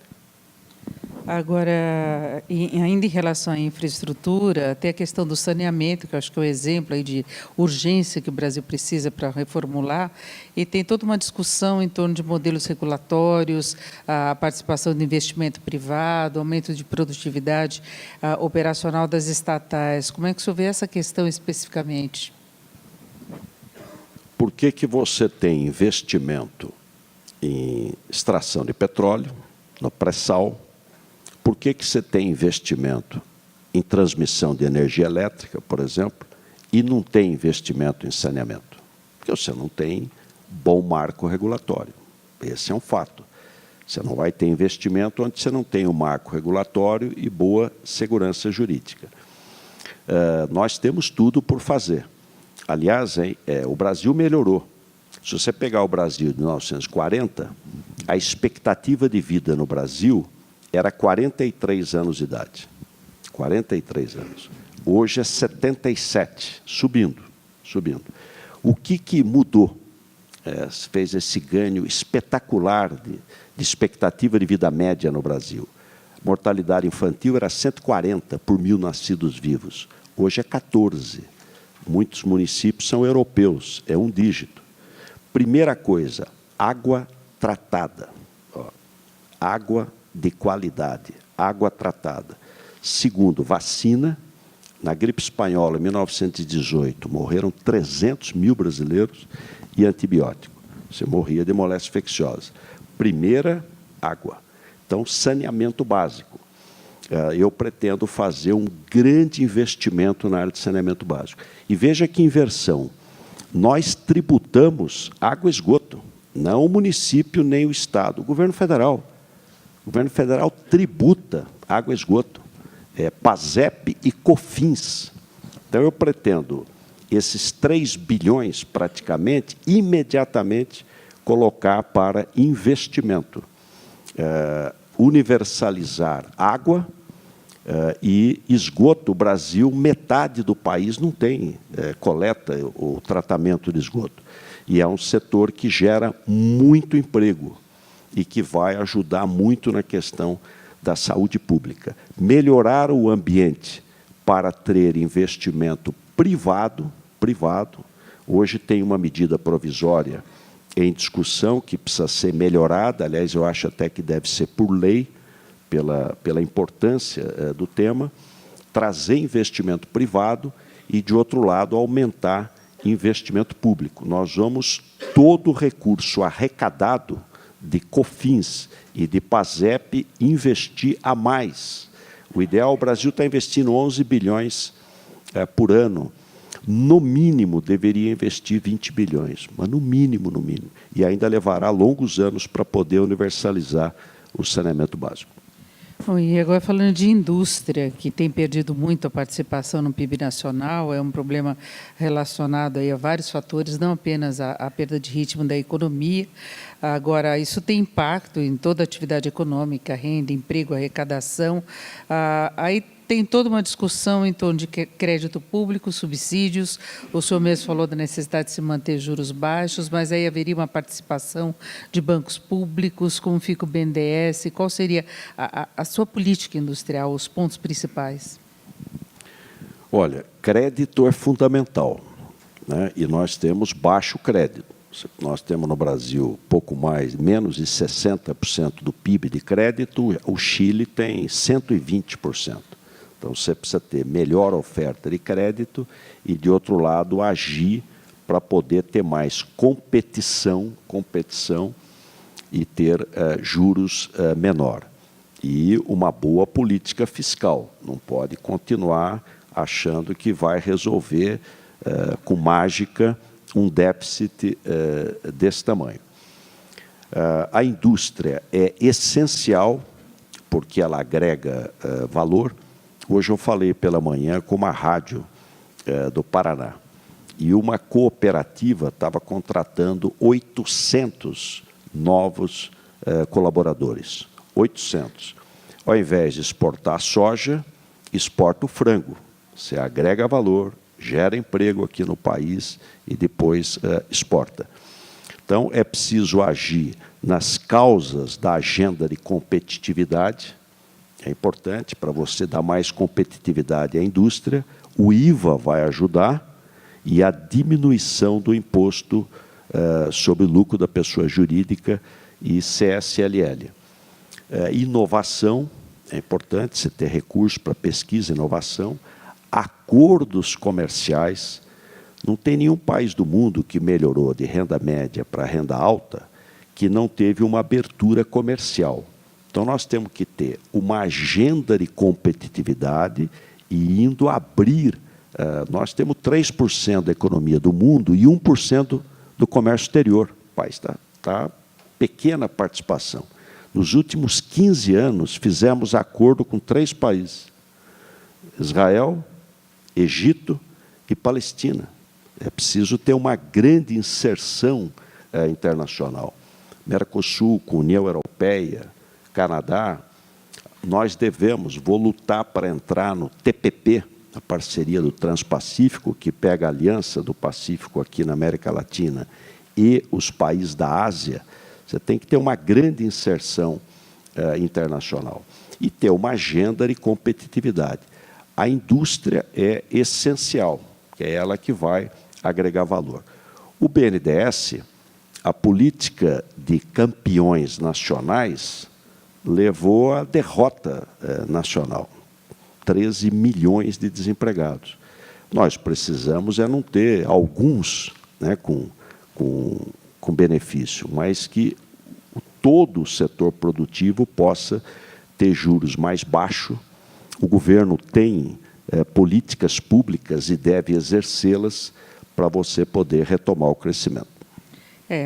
Agora, ainda em relação à infraestrutura, tem a questão do saneamento, que eu acho que é um exemplo aí de urgência que o Brasil precisa para reformular, e tem toda uma discussão em torno de modelos regulatórios, a participação de investimento privado, aumento de produtividade operacional das estatais. Como é que o senhor vê essa questão especificamente? Por que você tem investimento em extração de petróleo, no pré-sal? Por que você tem investimento em transmissão de energia elétrica, por exemplo, e não tem investimento em saneamento? Porque você não tem bom marco regulatório. Esse é um fato. Você não vai ter investimento onde você não tem um marco regulatório e boa segurança jurídica. Nós temos tudo por fazer. Aliás, o Brasil melhorou. Se você pegar o Brasil de 1940, a expectativa de vida no Brasil era 43 anos de idade. 43 anos. Hoje é 77, subindo. O que mudou? fez esse ganho espetacular de expectativa de vida média no Brasil. Mortalidade infantil era 140 por 1.000 nascidos vivos. Hoje é 14. Muitos municípios são europeus, é um dígito. Primeira coisa, água tratada. Água de qualidade, água tratada. Segundo, vacina. Na gripe espanhola, em 1918, morreram 300 mil brasileiros e antibiótico. Você morria de moléstia infecciosa. Primeira, água. Então, saneamento básico. Eu pretendo fazer um grande investimento na área de saneamento básico. E veja que inversão. Nós tributamos água e esgoto, não o município nem o Estado, o governo federal. O governo federal tributa água e esgoto, PASEP e COFINS. Então, eu pretendo esses 3 bilhões, praticamente, imediatamente, colocar para investimento. Universalizar água e esgoto. O Brasil, metade do país não tem coleta ou tratamento de esgoto. E é um setor que gera muito emprego e que vai ajudar muito na questão da saúde pública. Melhorar o ambiente para ter investimento privado. Hoje tem uma medida provisória em discussão que precisa ser melhorada, aliás, eu acho até que deve ser por lei, pela importância do tema, trazer investimento privado e, de outro lado, aumentar investimento público. Nós vamos, todo o recurso arrecadado de COFINS e de PASEP, investir a mais. O ideal, o Brasil está investindo 11 bilhões por ano. No mínimo, deveria investir 20 bilhões, mas no mínimo. E ainda levará longos anos para poder universalizar o saneamento básico. Bom, e agora falando de indústria, que tem perdido muito a participação no PIB nacional, é um problema relacionado aí a vários fatores, não apenas a perda de ritmo da economia. Agora, isso tem impacto em toda a atividade econômica, renda, emprego, arrecadação. Aí tem toda uma discussão em torno de crédito público, subsídios. O senhor mesmo falou da necessidade de se manter juros baixos, mas aí haveria uma participação de bancos públicos, como fica o BNDES, qual seria a sua política industrial, os pontos principais? Olha, crédito é fundamental, né? E nós temos baixo crédito. Nós temos no Brasil menos de 60% do PIB de crédito, o Chile tem 120%. Então, você precisa ter melhor oferta de crédito e, de outro lado, agir para poder ter mais competição e ter juros menor. E uma boa política fiscal. Não pode continuar achando que vai resolver com mágica um déficit desse tamanho. A indústria é essencial, porque ela agrega valor. Hoje eu falei pela manhã com uma rádio do Paraná, e uma cooperativa estava contratando 800 novos colaboradores. 800. Ao invés de exportar soja, exporta o frango. Você agrega valor, gera emprego aqui no país e depois exporta. Então, é preciso agir nas causas da agenda de competitividade. É importante para você dar mais competitividade à indústria. O IVA vai ajudar e a diminuição do imposto sobre o lucro da pessoa jurídica e CSLL. Inovação, é importante você ter recursos para pesquisa e inovação. Acordos comerciais. Não tem nenhum país do mundo que melhorou de renda média para renda alta que não teve uma abertura comercial. Então, nós temos que ter uma agenda de competitividade e indo abrir. Nós temos 3% da economia do mundo e 1% do comércio exterior. O país está pequena participação. Nos últimos 15 anos, fizemos acordo com 3 países: Israel, Egito e Palestina. É preciso ter uma grande inserção internacional. Mercosul, com a União Europeia, Canadá, nós vou lutar para entrar no TPP, a parceria do Transpacífico, que pega a aliança do Pacífico aqui na América Latina e os países da Ásia, você tem que ter uma grande inserção internacional e ter uma agenda de competitividade. A indústria é essencial, que é ela que vai agregar valor. O BNDES, a política de campeões nacionais, levou à derrota nacional. 13 milhões de desempregados. Nós precisamos não ter alguns, né, com benefício, mas que todo o setor produtivo possa ter juros mais baixos. O governo tem políticas públicas e deve exercê-las para você poder retomar o crescimento.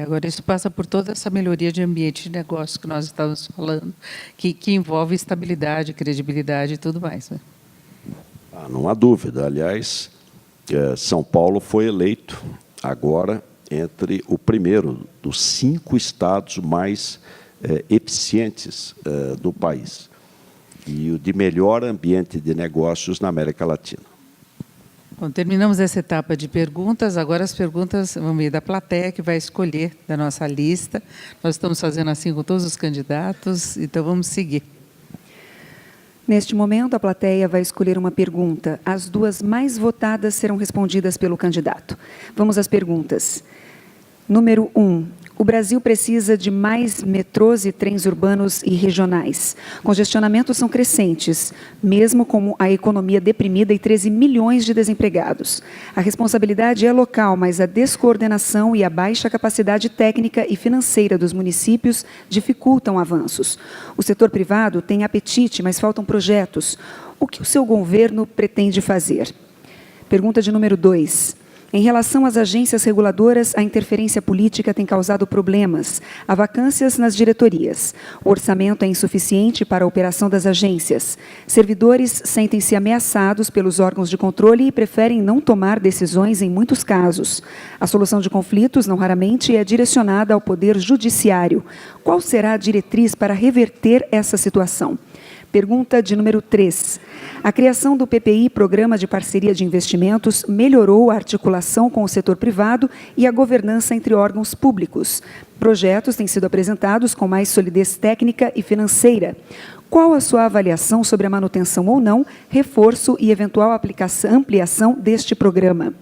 Agora, isso passa por toda essa melhoria de ambiente de negócio que nós estamos falando, que envolve estabilidade, credibilidade e tudo mais. Né? Não há dúvida. Aliás, São Paulo foi eleito agora entre o primeiro dos 5 estados mais eficientes do país e o de melhor ambiente de negócios na América Latina. Bom, terminamos essa etapa de perguntas. Agora as perguntas vão vir da plateia, que vai escolher da nossa lista. Nós estamos fazendo assim com todos os candidatos, então vamos seguir. Neste momento, a plateia vai escolher uma pergunta. As 2 mais votadas serão respondidas pelo candidato. Vamos às perguntas. Número 1. O Brasil precisa de mais metrôs e trens urbanos e regionais. Congestionamentos são crescentes, mesmo com a economia deprimida e 13 milhões de desempregados. A responsabilidade é local, mas a descoordenação e a baixa capacidade técnica e financeira dos municípios dificultam avanços. O setor privado tem apetite, mas faltam projetos. O que o seu governo pretende fazer? Pergunta de número 2. Em relação às agências reguladoras, a interferência política tem causado problemas. Há vacâncias nas diretorias. O orçamento é insuficiente para a operação das agências. Servidores sentem-se ameaçados pelos órgãos de controle e preferem não tomar decisões em muitos casos. A solução de conflitos, não raramente, é direcionada ao Poder Judiciário. Qual será a diretriz para reverter essa situação? Pergunta de número 3. A criação do PPI, Programa de Parceria de Investimentos, melhorou a articulação com o setor privado e a governança entre órgãos públicos. Projetos têm sido apresentados com mais solidez técnica e financeira. Qual a sua avaliação sobre a manutenção ou não, reforço e eventual ampliação deste programa?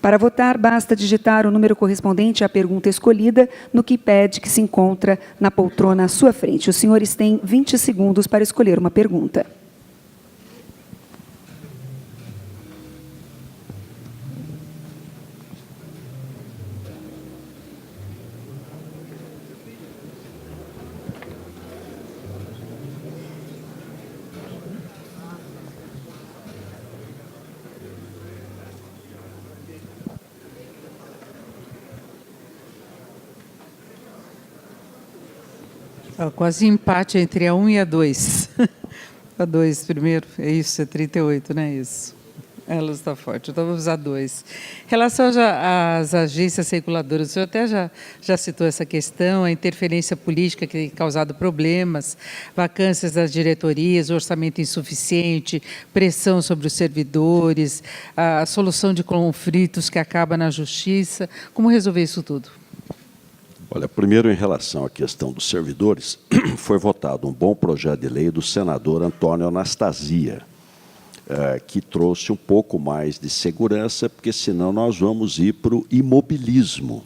Para votar, basta digitar o número correspondente à pergunta escolhida no keypad que se encontra na poltrona à sua frente. Os senhores têm 20 segundos para escolher uma pergunta. Quase empate entre a 1 e a 2. A 2 primeiro, é isso, é 38, não é isso? Ela está forte, então vamos a 2. Em relação às agências reguladoras, o senhor até já citou essa questão, a interferência política que tem causado problemas, vacâncias das diretorias, orçamento insuficiente, pressão sobre os servidores, a solução de conflitos que acaba na justiça. Como resolver isso tudo? Olha, primeiro, em relação à questão dos servidores, foi votado um bom projeto de lei do senador Antônio Anastasia, que trouxe um pouco mais de segurança, porque senão nós vamos ir para o imobilismo.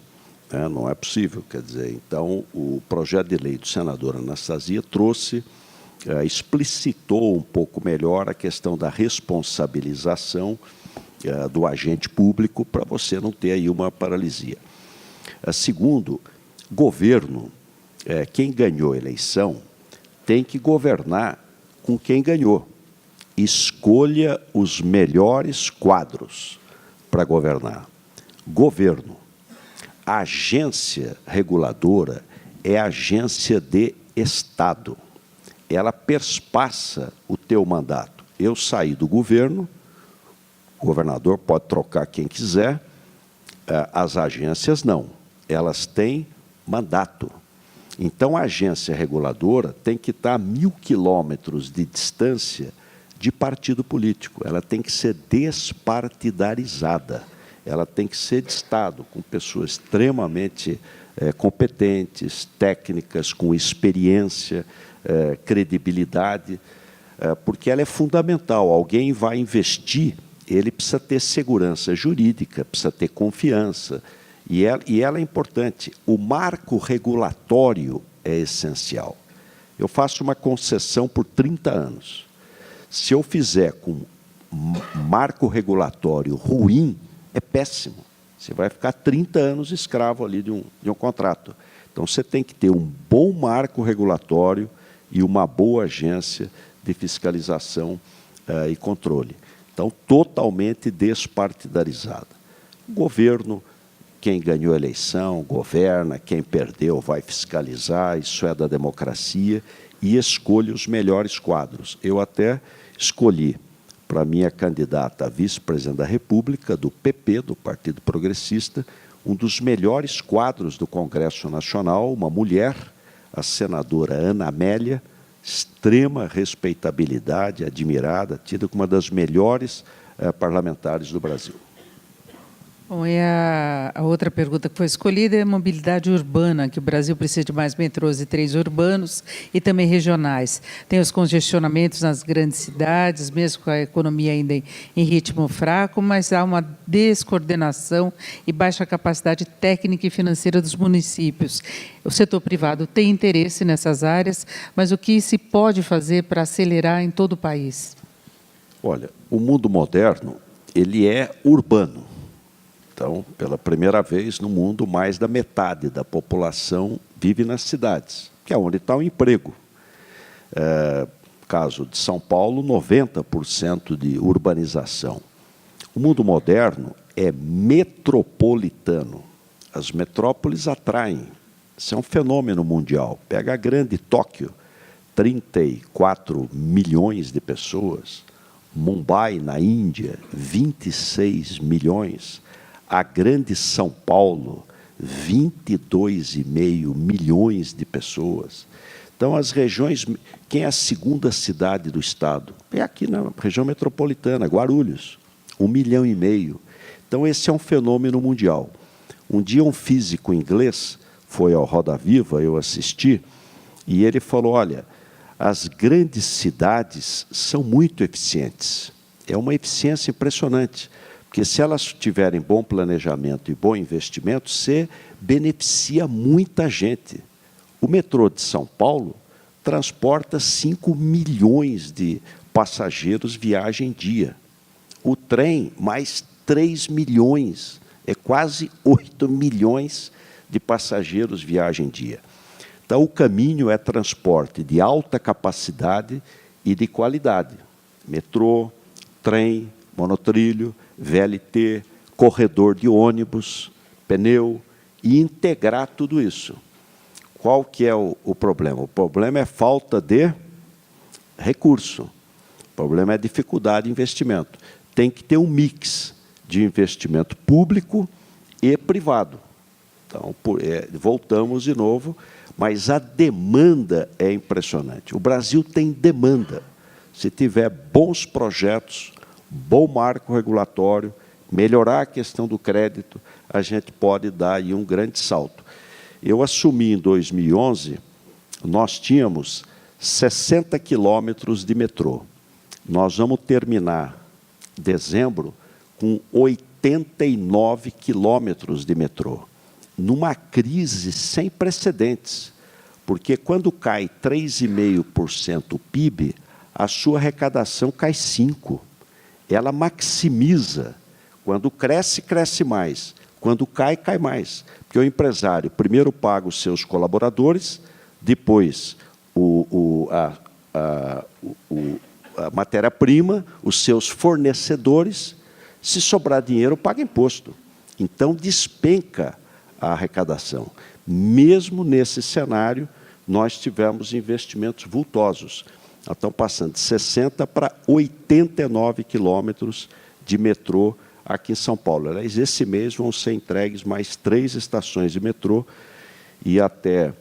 Não é possível, quer dizer, então o projeto de lei do senador Anastasia trouxe, explicitou um pouco melhor a questão da responsabilização do agente público para você não ter aí uma paralisia. Segundo, governo, quem ganhou a eleição tem que governar com quem ganhou. Escolha os melhores quadros para governar. Governo. A agência reguladora é agência de Estado. Ela perspassa o teu mandato. Eu saí do governo, o governador pode trocar quem quiser, as agências não. Elas têm mandato. Então, a agência reguladora tem que estar a 1.000 quilômetros de distância de partido político. Ela tem que ser despartidarizada. ela tem que ser de Estado, com pessoas extremamente competentes, técnicas, com experiência, credibilidade, porque ela é fundamental. Alguém vai investir, ele precisa ter segurança jurídica, precisa ter confiança, e ela é importante. O marco regulatório é essencial. Eu faço uma concessão por 30 anos. Se eu fizer com marco regulatório ruim, é péssimo. Você vai ficar 30 anos escravo ali de um contrato. Então, você tem que ter um bom marco regulatório e uma boa agência de fiscalização e controle. Então, totalmente despartidarizada. O governo, quem ganhou a eleição, governa, quem perdeu vai fiscalizar, isso é da democracia, e escolhe os melhores quadros. Eu até escolhi para minha candidata a vice-presidente da República, do PP, do Partido Progressista, um dos melhores quadros do Congresso Nacional, uma mulher, a senadora Ana Amélia, extrema respeitabilidade, admirada, tida como uma das melhores parlamentares do Brasil. Bom, e a outra pergunta que foi escolhida é a mobilidade urbana, que o Brasil precisa de mais metrôs e trens urbanos e também regionais. Tem os congestionamentos nas grandes cidades, mesmo com a economia ainda em ritmo fraco, mas há uma descoordenação e baixa capacidade técnica e financeira dos municípios. O setor privado tem interesse nessas áreas, mas o que se pode fazer para acelerar em todo o país? Olha, o mundo moderno, ele é urbano. Então, pela primeira vez no mundo, mais da metade da população vive nas cidades, que é onde está o emprego. Caso de São Paulo, 90% de urbanização. O mundo moderno é metropolitano. As metrópoles atraem. Isso é um fenômeno mundial. Pega a grande Tóquio, 34 milhões de pessoas. Mumbai, na Índia, 26 milhões. A grande São Paulo, 22,5 milhões de pessoas. Então, as regiões... Quem é a segunda cidade do Estado? É aqui na região metropolitana, Guarulhos, 1,5 milhão. Então, esse é um fenômeno mundial. Um dia, um físico inglês foi ao Roda Viva, eu assisti, e ele falou, olha, as grandes cidades são muito eficientes. É uma eficiência impressionante. Porque se elas tiverem bom planejamento e bom investimento, você beneficia muita gente. O metrô de São Paulo transporta 5 milhões de passageiros viagem dia. O trem, mais 3 milhões. É quase 8 milhões de passageiros viagem dia. Então, o caminho é transporte de alta capacidade e de qualidade. Metrô, trem, monotrilho, VLT, corredor de ônibus, pneu, e integrar tudo isso. Qual que é o problema? O problema é falta de recurso. O problema é dificuldade de investimento. Tem que ter um mix de investimento público e privado. Então, voltamos de novo, mas a demanda é impressionante. O Brasil tem demanda. Se tiver bons projetos, bom marco regulatório, melhorar a questão do crédito, a gente pode dar aí um grande salto. Eu assumi em 2011, nós tínhamos 60 quilômetros de metrô. Nós vamos terminar dezembro com 89 quilômetros de metrô, numa crise sem precedentes, porque quando cai 3,5% o PIB, a sua arrecadação cai 5%. Ela maximiza. Quando cresce, cresce mais. Quando cai, cai mais. Porque o empresário primeiro paga os seus colaboradores, depois a matéria-prima, os seus fornecedores, se sobrar dinheiro, paga imposto. Então, despenca a arrecadação. Mesmo nesse cenário, nós tivemos investimentos vultosos. Nós estamos passando de 60 para 89 quilômetros de metrô aqui em São Paulo. Aliás, esse mês vão ser entregues mais 3 estações de metrô e até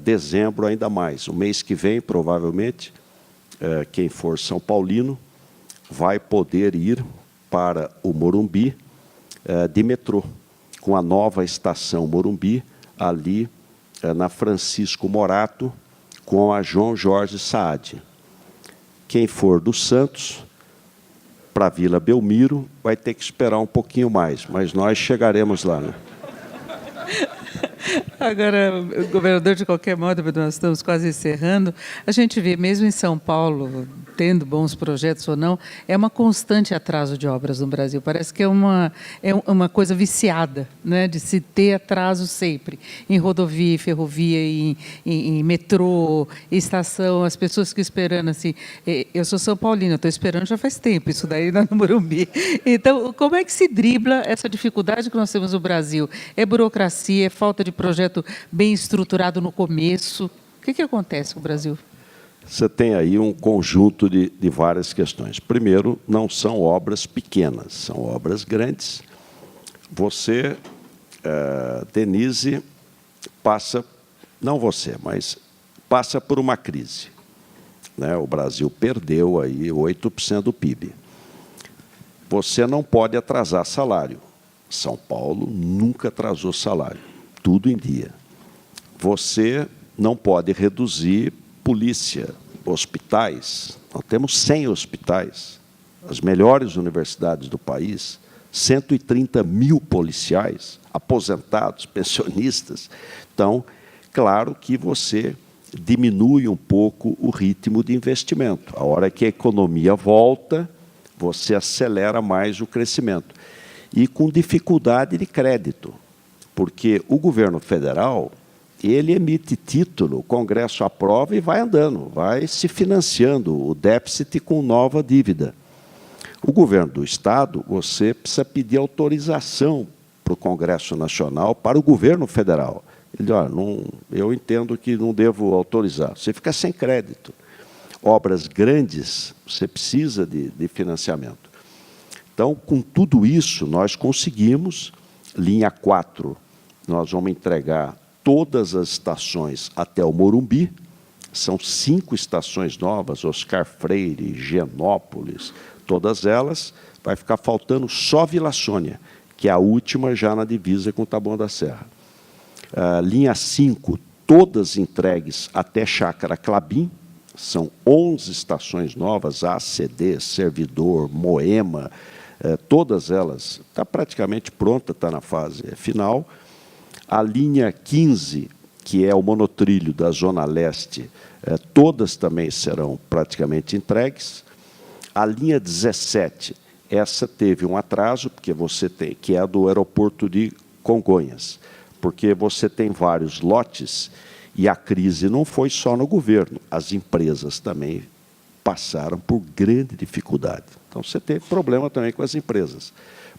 dezembro ainda mais. O mês que vem, provavelmente, quem for São Paulino vai poder ir para o Morumbi de metrô, com a nova estação Morumbi, ali na Francisco Morato, com a João Jorge Saad. Quem for do Santos para a Vila Belmiro vai ter que esperar um pouquinho mais, mas nós chegaremos lá, né? Agora, governador, de qualquer modo, nós estamos quase encerrando, a gente vê, mesmo em São Paulo, tendo bons projetos ou não, é uma constante atraso de obras no Brasil. Parece que é uma coisa viciada, né, de se ter atraso sempre, em rodovia, ferrovia, em metrô, estação, as pessoas ficam esperando assim. Eu sou São Paulina, estou esperando já faz tempo isso daí no Morumbi. Então, como é que se dribla essa dificuldade que nós temos no Brasil? É burocracia, é falta de projeto bem estruturado no começo? O que acontece com o Brasil? Você tem aí um conjunto de várias questões. Primeiro, não são obras pequenas, são obras grandes. Você, Denise, passa, não você, mas passa por uma crise, né? O Brasil perdeu aí 8% do PIB. Você não pode atrasar salário. São Paulo nunca atrasou salário, tudo em dia. Você não pode reduzir polícia, hospitais. Nós temos 100 hospitais, as melhores universidades do país, 130 mil policiais, aposentados, pensionistas. Então, claro que você diminui um pouco o ritmo de investimento. A hora que a economia volta, você acelera mais o crescimento. E com dificuldade de crédito, porque o governo federal, ele emite título, o Congresso aprova e vai andando, vai se financiando o déficit com nova dívida. O governo do Estado, você precisa pedir autorização para o Congresso Nacional, para o governo federal. Ele diz, eu entendo que não devo autorizar. Você fica sem crédito. Obras grandes, você precisa de financiamento. Então, com tudo isso, nós conseguimos, linha 4, nós vamos entregar todas as estações até o Morumbi, são 5 estações novas, Oscar Freire, Higienópolis, todas elas, vai ficar faltando só Vila Sônia, que é a última já na divisa com o Taboão da Serra. Linha 5, todas entregues até Chácara Clabim, são 11 estações novas, ACD, Servidor, Moema, todas elas, está praticamente pronta, está na fase final. A linha 15, que é o monotrilho da Zona Leste, todas também serão praticamente entregues. A linha 17, essa teve um atraso, porque você tem, que é a do aeroporto de Congonhas, porque você tem vários lotes e a crise não foi só no governo, as empresas também passaram por grande dificuldade. Então, você teve problema também com as empresas.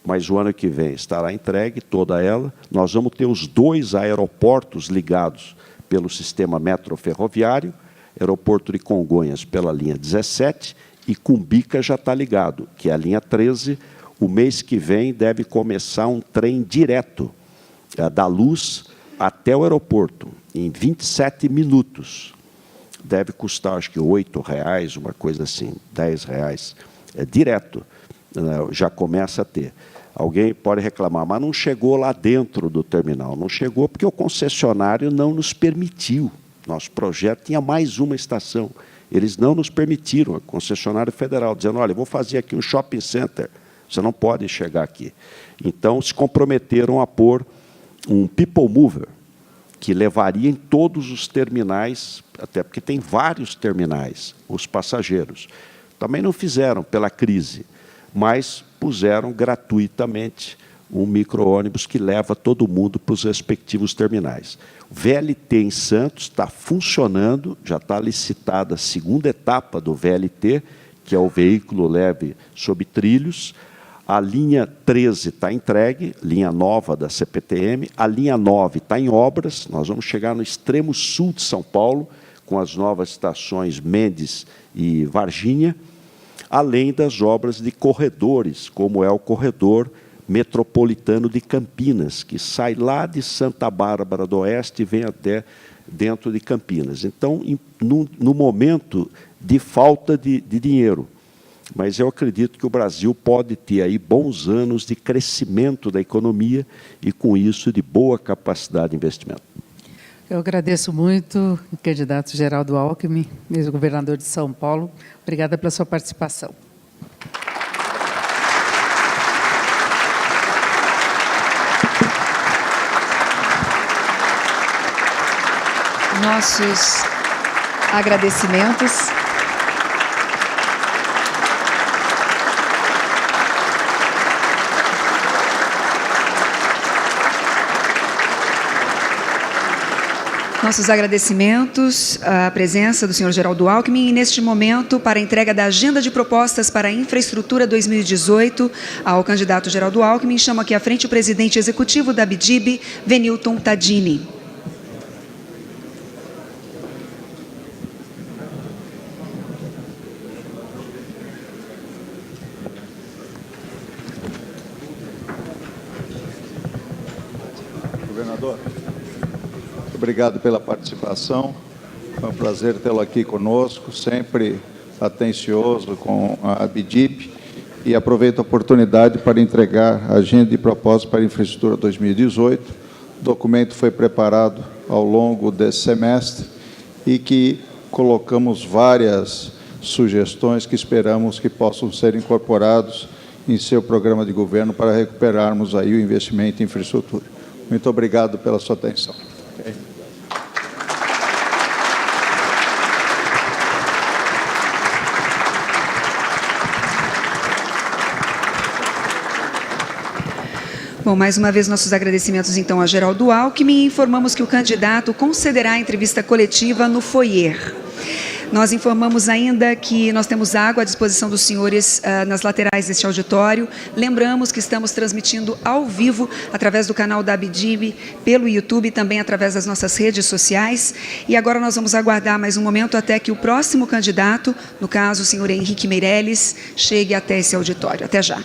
Mas o ano que vem estará entregue toda ela. Nós vamos ter os 2 aeroportos ligados pelo sistema metroferroviário, aeroporto de Congonhas pela linha 17 e Cumbica já está ligado, que é a linha 13. O mês que vem deve começar um trem direto da Luz até o aeroporto, em 27 minutos. Deve custar, acho que, R$ 8,00, uma coisa assim, R$ 10,00. É direto, já começa a ter. Alguém pode reclamar, mas não chegou lá dentro do terminal. Não chegou porque o concessionário não nos permitiu. Nosso projeto tinha mais uma estação. Eles não nos permitiram, a concessionária federal, dizendo, olha, eu vou fazer aqui um shopping center, você não pode chegar aqui. Então, se comprometeram a pôr um people mover, que levaria em todos os terminais, até porque tem vários terminais, os passageiros. Também não fizeram pela crise, mas puseram gratuitamente um micro-ônibus que leva todo mundo para os respectivos terminais. O VLT em Santos está funcionando, já está licitada a segunda etapa do VLT, que é o veículo leve sob trilhos. A linha 13 está entregue, linha nova da CPTM. A linha 9 está em obras, nós vamos chegar no extremo sul de São Paulo, com as novas estações Mendes e Varginha, além das obras de corredores, como é o corredor metropolitano de Campinas, que sai lá de Santa Bárbara do Oeste e vem até dentro de Campinas. Então, no momento de falta de dinheiro, mas eu acredito que o Brasil pode ter aí bons anos de crescimento da economia e, com isso, de boa capacidade de investimento. Eu agradeço muito o candidato Geraldo Alckmin, ex-governador de São Paulo. Obrigada pela sua participação. Nossos agradecimentos. Nossos agradecimentos à presença do senhor Geraldo Alckmin e, neste momento, para a entrega da Agenda de Propostas para a Infraestrutura 2018 ao candidato Geraldo Alckmin, chamo aqui à frente o presidente executivo da ABDIB, Venilton Tadini. Governador, muito obrigado pela participação. É um prazer tê-lo aqui conosco, sempre atencioso com a ABDIB. E aproveito a oportunidade para entregar a Agenda de Propostas para a Infraestrutura 2018. O documento foi preparado ao longo desse semestre e que colocamos várias sugestões que esperamos que possam ser incorporados em seu programa de governo para recuperarmos aí o investimento em infraestrutura. Muito obrigado pela sua atenção. Okay. Bom, mais uma vez nossos agradecimentos então a Geraldo Alckmin e informamos que o candidato concederá a entrevista coletiva no foyer. Nós informamos ainda que nós temos água à disposição dos senhores nas laterais deste auditório. Lembramos que estamos transmitindo ao vivo através do canal da ABDIB, pelo YouTube e também através das nossas redes sociais. E agora nós vamos aguardar mais um momento até que o próximo candidato, no caso o senhor Henrique Meirelles, chegue até esse auditório. Até já.